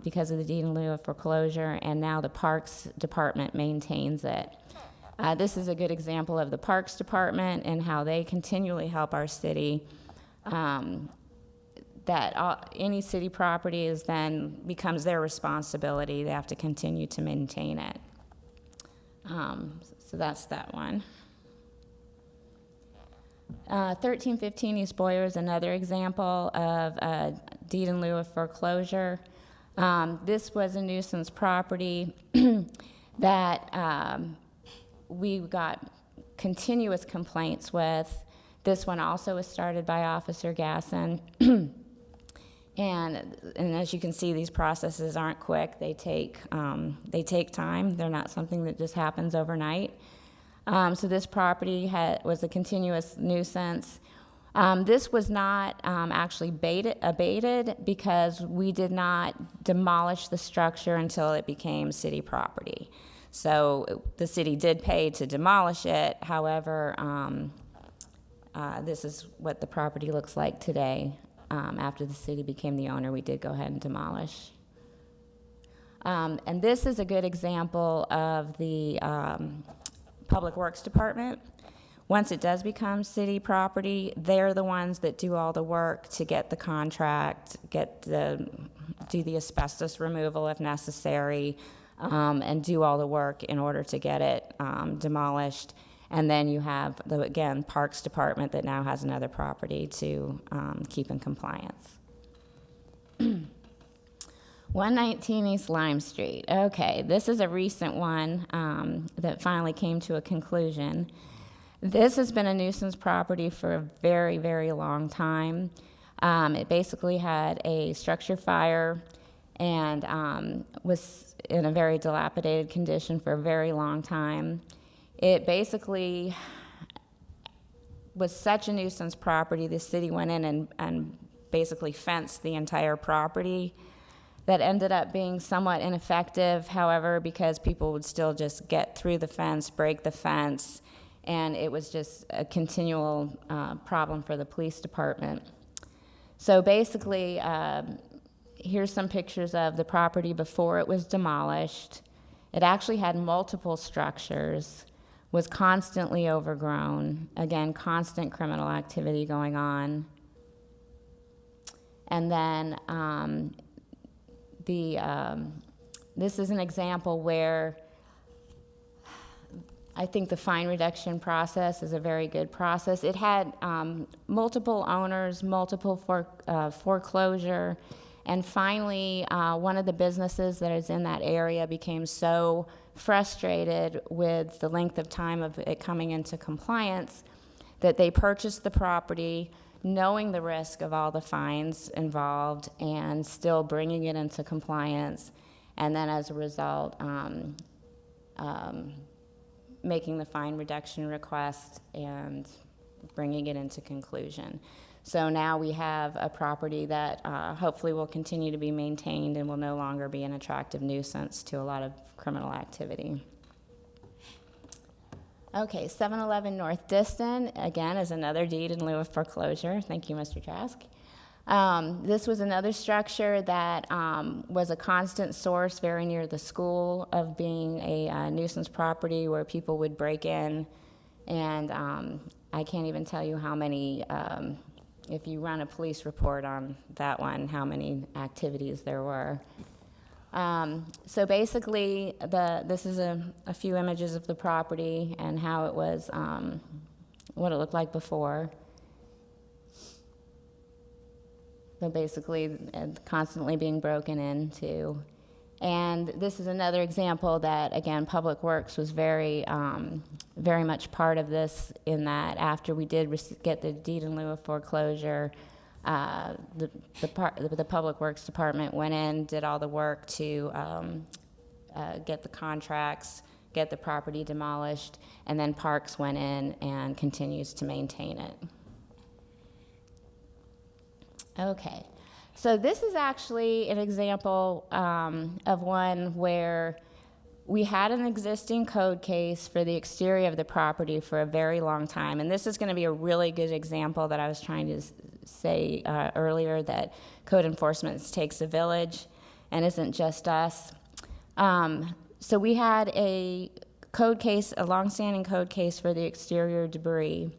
Speaker 5: because of the deed in lieu of foreclosure, and now the Parks Department maintains it. This is a good example of the Parks Department and how they continually help our city. Any city property becomes their responsibility. They have to continue to maintain it. So that's that one. 1315 East Boyer is another example of a deed in lieu of foreclosure. This was a nuisance property that we got continuous complaints with. This one also was started by Officer Gasson. And as you can see, these processes aren't quick. They take time. They're not something that just happens overnight. So this property was a continuous nuisance. This was not actually abated because we did not demolish the structure until it became city property. So the city did pay to demolish it. However, this is what the property looks like today. After the city became the owner, we did go ahead and demolish. And this is a good example of the Public Works Department. Once it does become city property, they're the ones that do all the work to get the contract, do the asbestos removal if necessary, and do all the work in order to get it demolished. And then you have again, Parks Department that now has another property to keep in compliance. 119 East Lime Street. Okay, this is a recent one that finally came to a conclusion. This has been a nuisance property for a very, very long time. It basically had a structure fire and was in a very dilapidated condition for a very long time. It basically was such a nuisance property, the city went in and basically fenced the entire property. That ended up being somewhat ineffective, however, because people would still just get through the fence, break the fence, and it was just a continual problem for the police department. So basically, here's some pictures of the property before it was demolished. It actually had multiple structures, was constantly overgrown, again, constant criminal activity going on. And then this is an example where I think the fine reduction process is a very good process. It had multiple owners, multiple foreclosure, and finally one of the businesses that is in that area became so frustrated with the length of time of it coming into compliance that they purchased the property, knowing the risk of all the fines involved and still bringing it into compliance, and then as a result making the fine reduction request and bringing it into conclusion. So now we have a property that hopefully will continue to be maintained and will no longer be an attractive nuisance to a lot of criminal activity. Okay, 711 North Diston, again, is another deed in lieu of foreclosure. Thank you, Mr. Trask. This was another structure that was a constant source very near the school of being a nuisance property where people would break in, and I can't even tell you how many, if you run a police report on that one, how many activities there were. So basically, this is a few images of the property and how it was, what it looked like before. So basically, constantly being broken into. And this is another example that, again, Public Works was very much part of this, in that after we did get the deed in lieu of foreclosure, the Public Works Department went in, did all the work to get the contracts, get the property demolished, and then Parks went in and continues to maintain it. Okay, so this is actually an example of one where we had an existing code case for the exterior of the property for a very long time, and this is going to be a really good example that I was trying to say earlier, that code enforcement takes a village and isn't just us. So we had a code case, a longstanding code case for the exterior debris.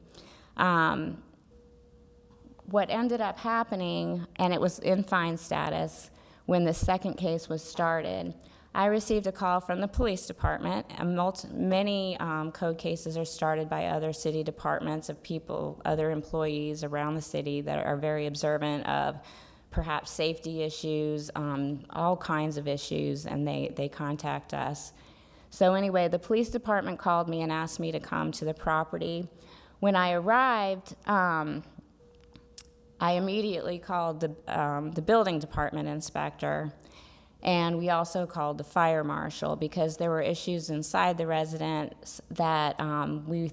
Speaker 5: What ended up happening, and it was in fine status when the second case was started, I received a call from the police department, and many code cases are started by other city departments of people, other employees around the city that are very observant of perhaps safety issues, all kinds of issues, and they contact us. So anyway, the police department called me and asked me to come to the property. When I arrived, I immediately called the building department inspector, and we also called the fire marshal, because there were issues inside the residence that we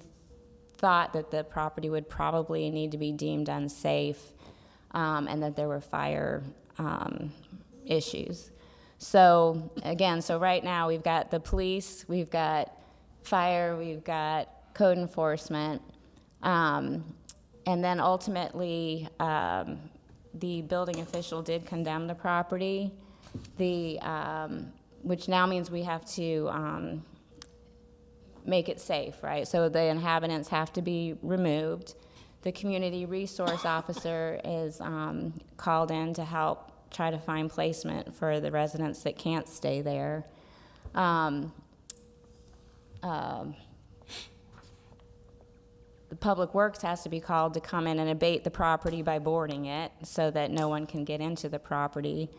Speaker 5: thought that the property would probably need to be deemed unsafe, and that there were fire issues. So again, so right now we've got the police, we've got fire, we've got code enforcement, and then ultimately, the building official did condemn the property, which now means we have to make it safe, right? So the inhabitants have to be removed. The community resource officer is called in to help try to find placement for the residents that can't stay there. The Public Works has to be called to come in and abate the property by boarding it so that no one can get into the property.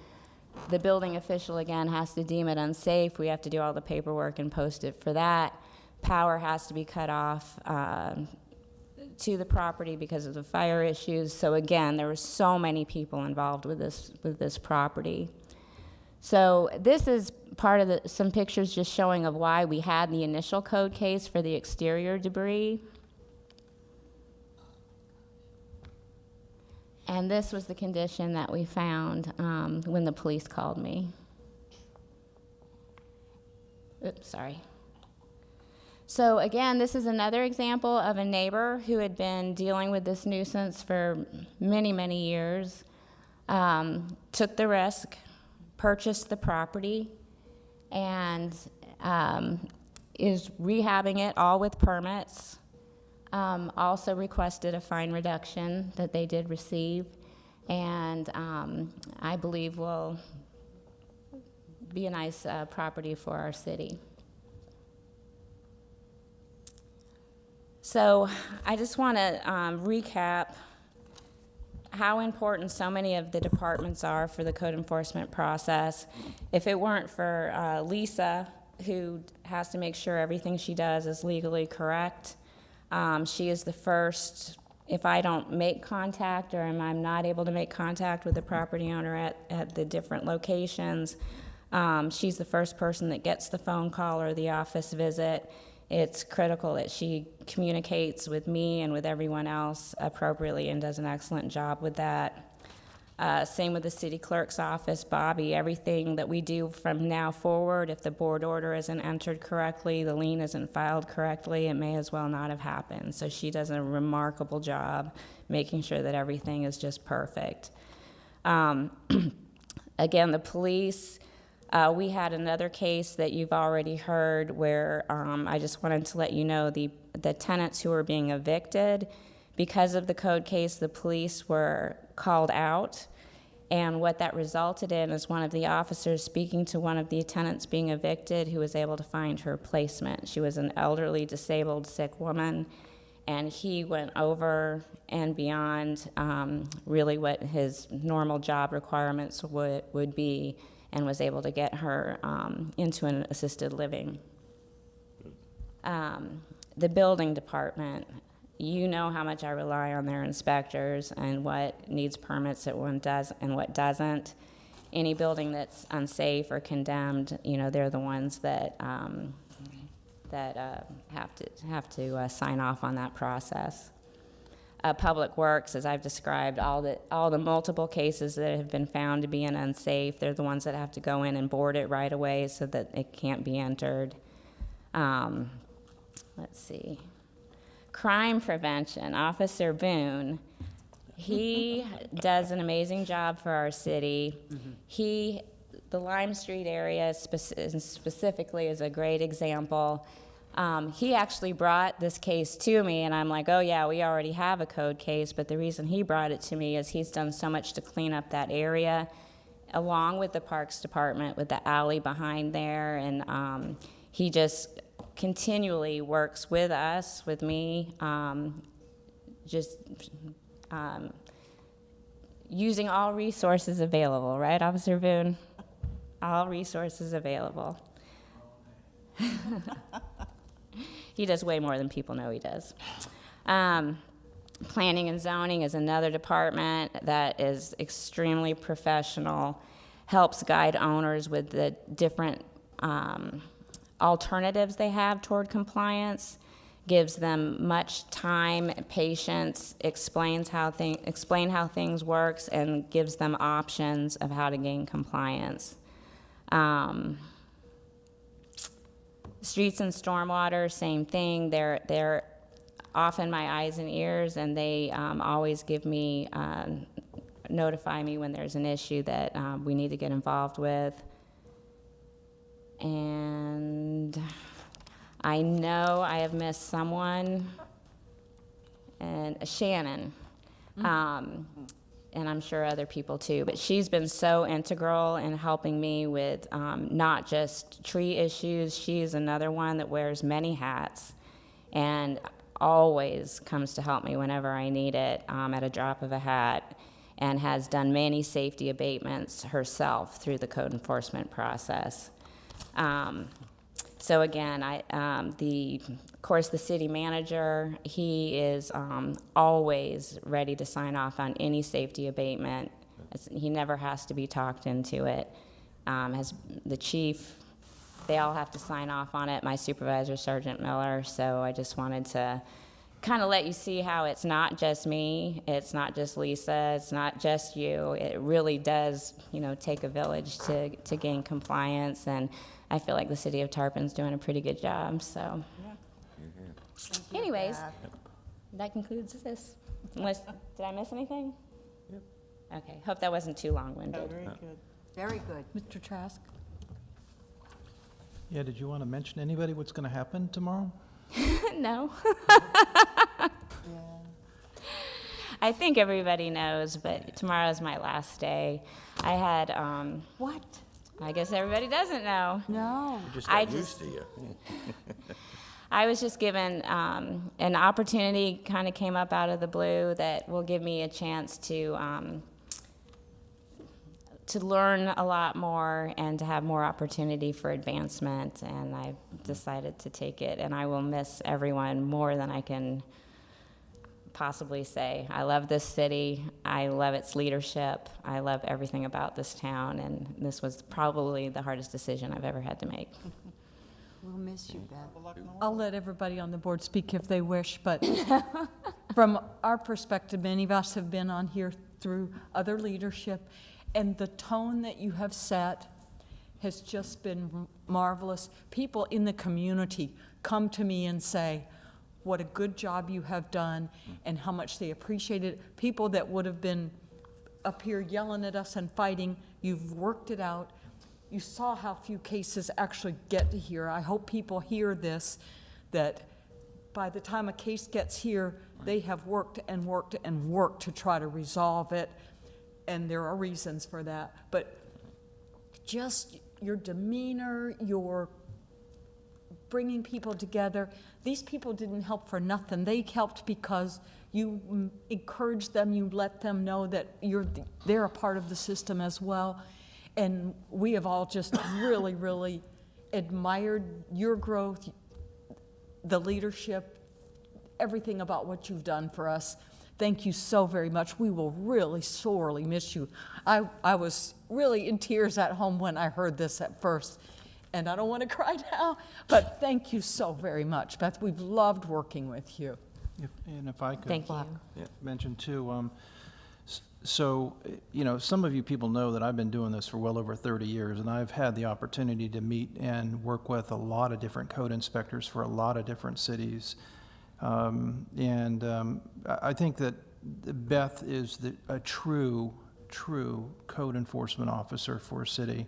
Speaker 5: The building official, again, has to deem it unsafe. We have to do all the paperwork and post it for that. Power has to be cut off to the property because of the fire issues. So again, there were so many people involved with this property. So this is part of some pictures just showing of why we had the initial code case for the exterior debris. And this was the condition that we found when the police called me. Oops, sorry. So again, this is another example of a neighbor who had been dealing with this nuisance for many, many years, took the risk, purchased the property, and is rehabbing it all with permits. Also requested a fine reduction that they did receive, and I believe will be a nice property for our city. So I just want to recap how important so many of the departments are for the code enforcement process. If it weren't for Lisa, who has to make sure everything she does is legally correct, she is the first, if I don't make contact or I'm not able to make contact with the property owner at the different locations, she's the first person that gets the phone call or the office visit. It's critical that she communicates with me and with everyone else appropriately and does an excellent job with that. Same with the city clerk's office, Bobby. Everything that we do from now forward, if the board order isn't entered correctly, the lien isn't filed correctly, it may as well not have happened. So she does a remarkable job making sure that everything is just perfect. Again, the police, we had another case that you've already heard where I just wanted to let you know the tenants who were being evicted, because of the code case, the police were called out. And what that resulted in is one of the officers speaking to one of the tenants being evicted who was able to find her replacement. She was an elderly, disabled, sick woman, and he went over and beyond really what his normal job requirements would be, and was able to get her into an assisted living. The building department, you know how much I rely on their inspectors and what needs permits that one does and what doesn't. Any building that's unsafe or condemned, you know, they're the ones that have to sign off on that process. Public Works, as I've described, all the multiple cases that have been found to be unsafe, they're the ones that have to go in and board it right away so that it can't be entered. Let's see. Crime prevention, Officer Boone, he does an amazing job for our city. The Lime Street area specifically is a great example. He actually brought this case to me, and I'm like, oh yeah, we already have a code case, but the reason he brought it to me is he's done so much to clean up that area, along with the Parks Department, with the alley behind there, and he just continually works with us, with me, using all resources available, right, Officer Boone? All resources available. He does way more than people know he does. Planning and zoning is another department that is extremely professional, helps guide owners with the different alternatives they have toward compliance, gives them much time, patience, explain how things works, and gives them options of how to gain compliance. Streets and stormwater, same thing. They're often my eyes and ears, and they always give me, notify me when there's an issue that we need to get involved with. And I know I have missed someone, and Shannon, and I'm sure other people too, but she's been so integral in helping me with not just tree issues. She's another one that wears many hats and always comes to help me whenever I need it at a drop of a hat, and has done many safety abatements herself through the code enforcement process. So again, of course, the city manager, he is always ready to sign off on any safety abatement. He never has to be talked into it. As the chief, they all have to sign off on it. My supervisor, Sergeant Miller. So I just wanted to kind of let you see how it's not just me, it's not just Lisa, it's not just you. It really does, take a village to gain compliance, and I feel like the city of Tarpon's doing a pretty good job. So, anyways, that concludes this. Unless, did I miss anything? Yep. Okay. Hope that wasn't too long-winded.
Speaker 14: Very good. Very good.
Speaker 12: Mr. Trask?
Speaker 4: Yeah, did you want to mention anybody what's going to happen tomorrow?
Speaker 5: No. I think everybody knows, but tomorrow is my last day. I had,
Speaker 2: What?
Speaker 5: I guess everybody doesn't know.
Speaker 2: No.
Speaker 9: We just got used to you.
Speaker 5: I was just given an opportunity, kind of came up out of the blue, that will give me a chance to learn a lot more and to have more opportunity for advancement, and I decided to take it, and I will miss everyone more than I can possibly say. I love this city, I love its leadership, I love everything about this town, and this was probably the hardest decision I've ever had to make.
Speaker 2: We'll miss you, Beth.
Speaker 1: I'll let everybody on the board speak if they wish, but from our perspective, many of us have been on here through other leadership, and the tone that you have set has just been marvelous. People in the community come to me and say what a good job you have done and how much they appreciate it. People that would have been up here yelling at us and fighting, you've worked it out. You saw how few cases actually get to here. I hope people hear this, that by the time a case gets here, they have worked and worked and worked to try to resolve it, and there are reasons for that. But just your demeanor, your bringing people together, these people didn't help for nothing. They helped because you encouraged them, you let them know that they're a part of the system as well. And we have all just really, really admired your growth, the leadership, everything about what you've done for us. Thank you so very much. We will really sorely miss you. I was really in tears at home when I heard this at first, and I don't want to cry now, but thank you so very much, Beth. We've loved working with you.
Speaker 4: And if I could
Speaker 5: Thank you.
Speaker 4: mention too, so, you know, some of you people know that I've been doing this for well over 30 years, and I've had the opportunity to meet and work with a lot of different code inspectors for a lot of different cities. I think that Beth is a true code enforcement officer for a city.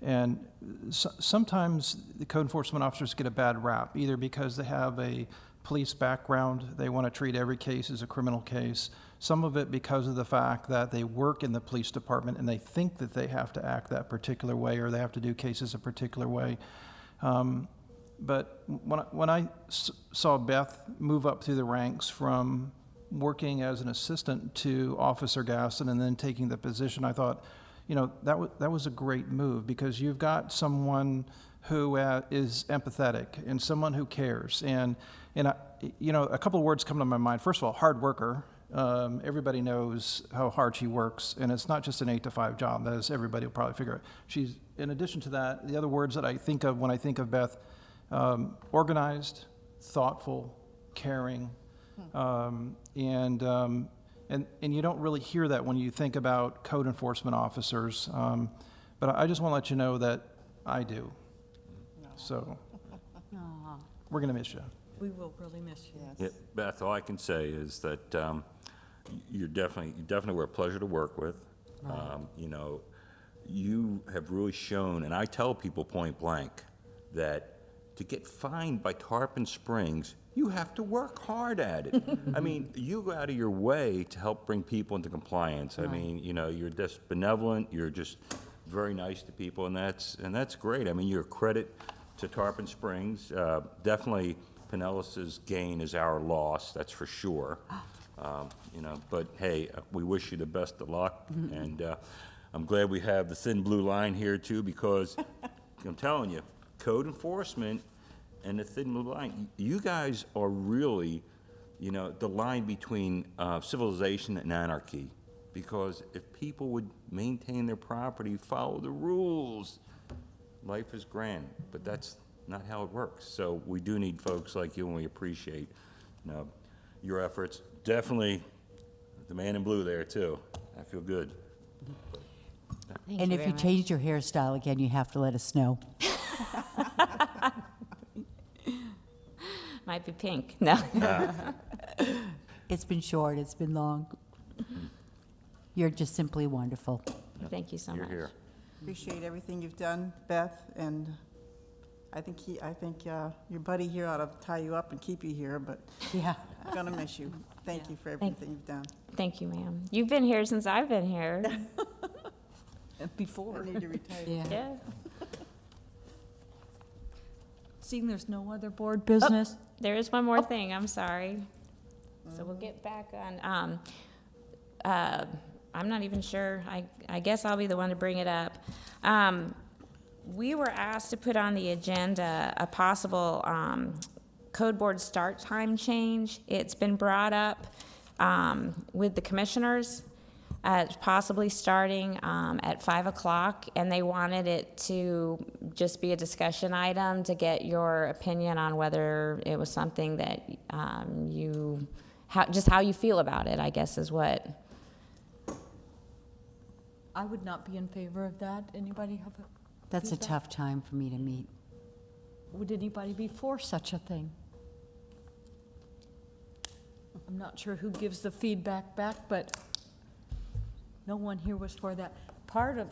Speaker 4: And sometimes the code enforcement officers get a bad rap, either because they have a police background, they want to treat every case as a criminal case. Some of it because of the fact that they work in the police department and they think that they have to act that particular way or they have to do cases a particular way. But when I saw Beth move up through the ranks from working as an assistant to Officer Gaston and then taking the position, I thought, you know, that was a great move, because you've got someone who is empathetic and someone who cares. And you know, a couple of words come to my mind. First of all, hard worker. Everybody knows how hard she works, and it's not just an 8-to-5 job, as everybody will probably figure out. She's, in addition to that, the other words that I think of when I think of Beth, organized, thoughtful, caring, and you don't really hear that when you think about code enforcement officers. But I just want to let you know that I do. So we're going to miss you.
Speaker 1: We will really miss you.
Speaker 9: Yeah, Beth, all I can say is that you definitely were a pleasure to work with. You know, you have really shown, and I tell people point blank, that to get fined by Tarpon Springs, you have to work hard at it. I mean, you go out of your way to help bring people into compliance. I mean, you know, you're just benevolent, you're just very nice to people, and that's great. I mean, you're a credit to Tarpon Springs. Definitely Pinellas's gain is our loss, that's for sure. You know, but hey, we wish you the best of luck, and I'm glad we have the thin blue line here too, because I'm telling you, code enforcement and the thin blue line, you guys are really, you know, the line between civilization and anarchy. Because if people would maintain their property, follow the rules, life is grand. But that's not how it works. So we do need folks like you, and we appreciate, you know, your efforts. Definitely the man in blue there too. I feel good.
Speaker 2: And if you change your hairstyle again, you have to let us know.
Speaker 5: Might be pink. No.
Speaker 2: It's been short, it's been long. You're just simply wonderful.
Speaker 5: Thank you so much.
Speaker 9: You're here.
Speaker 7: Appreciate everything you've done, Beth, and I think your buddy here ought to tie you up and keep you here, but
Speaker 2: Yeah.
Speaker 7: I'm gonna miss you. Thank you for everything you've done.
Speaker 5: Thank you, ma'am. You've been here since I've been here.
Speaker 1: Before.
Speaker 7: I need to retire.
Speaker 2: Yeah.
Speaker 5: Yeah.
Speaker 1: Seeing there's no other board business,
Speaker 5: There is one more thing, I'm sorry. So we'll get back on, I'm not even sure, I guess I'll be the one to bring it up. We were asked to put on the agenda a possible code board start time change. It's been brought up with the commissioners, possibly starting at 5 o'clock, and they wanted it to just be a discussion item to get your opinion on whether it was something that just how you feel about it, I guess, is what.
Speaker 1: I would not be in favor of that. Anybody have a
Speaker 2: That's a
Speaker 1: feedback?
Speaker 2: tough time for me to meet.
Speaker 1: Would anybody be for such a thing? I'm not sure who gives the feedback back, but no one here was for that. Part of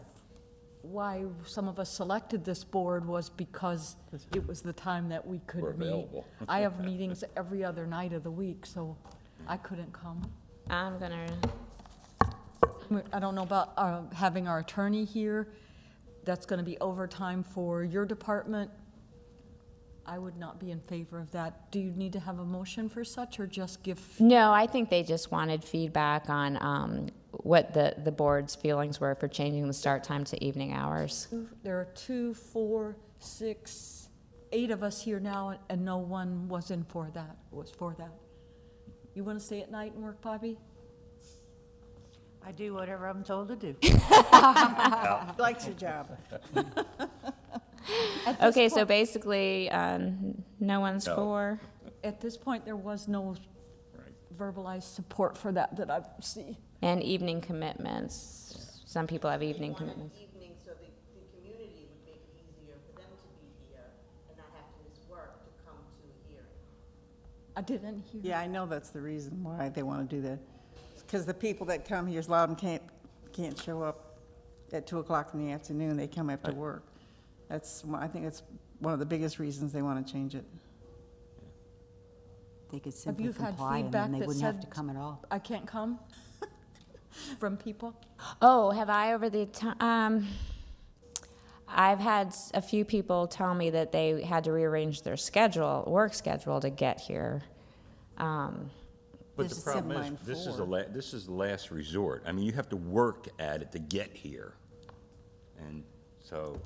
Speaker 1: why some of us selected this board was because it was the time that we could
Speaker 9: We're
Speaker 1: meet.
Speaker 9: available.
Speaker 1: I have meetings every other night of the week, so I couldn't come.
Speaker 5: I'm gonna,
Speaker 1: I don't know about having our attorney here. That's going to be overtime for your department. I would not be in favor of that. Do you need to have a motion for such, or just give?
Speaker 5: no, I think they just wanted feedback on what the board's feelings were for changing the start time to evening hours.
Speaker 1: There are 2, 4, 6, 8 of us here now, and no one was for that. You want to stay at night and work, Bobby?
Speaker 14: I do whatever I'm told to do.
Speaker 7: Likes your job.
Speaker 1: At this
Speaker 5: Okay, so
Speaker 1: point-
Speaker 5: basically, no one's
Speaker 9: No.
Speaker 5: for.
Speaker 1: At this point, there was no verbalized support for that I see.
Speaker 5: And evening commitments. Some people have evening commitments.
Speaker 14: Evening, so the community would make it easier for them to be here and not have to miss work to come to a hearing.
Speaker 1: I didn't hear.
Speaker 7: Yeah, I know that's the reason why they want to do that. Because the people that come here, a lot of them can't show up at 2 o'clock in the afternoon. They come after work. I think that's one of the biggest reasons they want to change it.
Speaker 2: They could
Speaker 1: Have
Speaker 2: simply
Speaker 1: you had
Speaker 2: comply and
Speaker 1: feedback
Speaker 2: then they
Speaker 1: that
Speaker 2: wouldn't have to
Speaker 1: said
Speaker 2: come at all.
Speaker 1: I can't come from people?
Speaker 5: Oh, have I over the time? I've had a few people tell me that they had to rearrange their work schedule to get here.
Speaker 9: But
Speaker 7: This
Speaker 9: the
Speaker 7: is
Speaker 9: problem is,
Speaker 7: 794.
Speaker 9: this is the last resort. I mean, you have to work at it to get here. And so,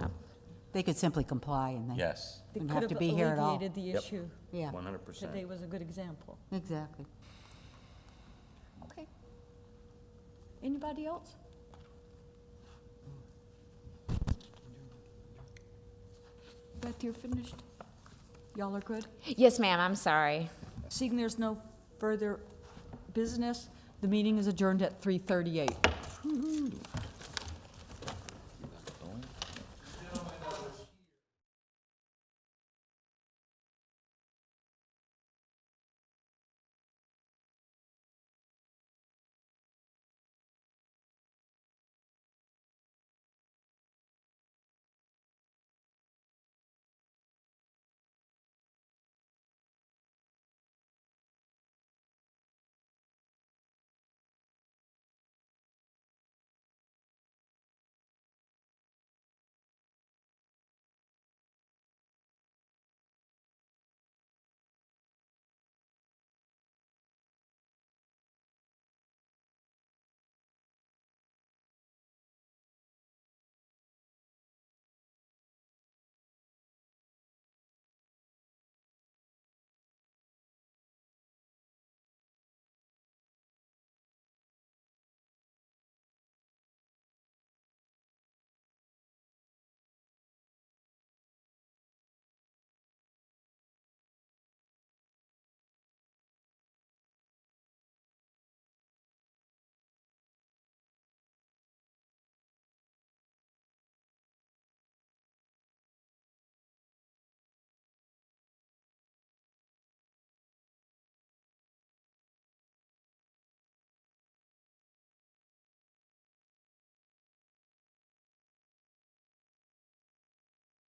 Speaker 2: They could simply comply and they
Speaker 9: yes,
Speaker 1: They
Speaker 2: wouldn't
Speaker 1: could
Speaker 2: have to
Speaker 1: have
Speaker 2: be here at all.
Speaker 1: alleviated the
Speaker 9: Yep.
Speaker 1: issue.
Speaker 2: Yeah,
Speaker 9: 100%.
Speaker 1: Today was a good example.
Speaker 2: exactly.
Speaker 1: Okay. Anybody else? Beth, you're finished? Y'all are good?
Speaker 5: Yes, ma'am, I'm sorry.
Speaker 1: Seeing there's no further business, the meeting is adjourned at 3:38.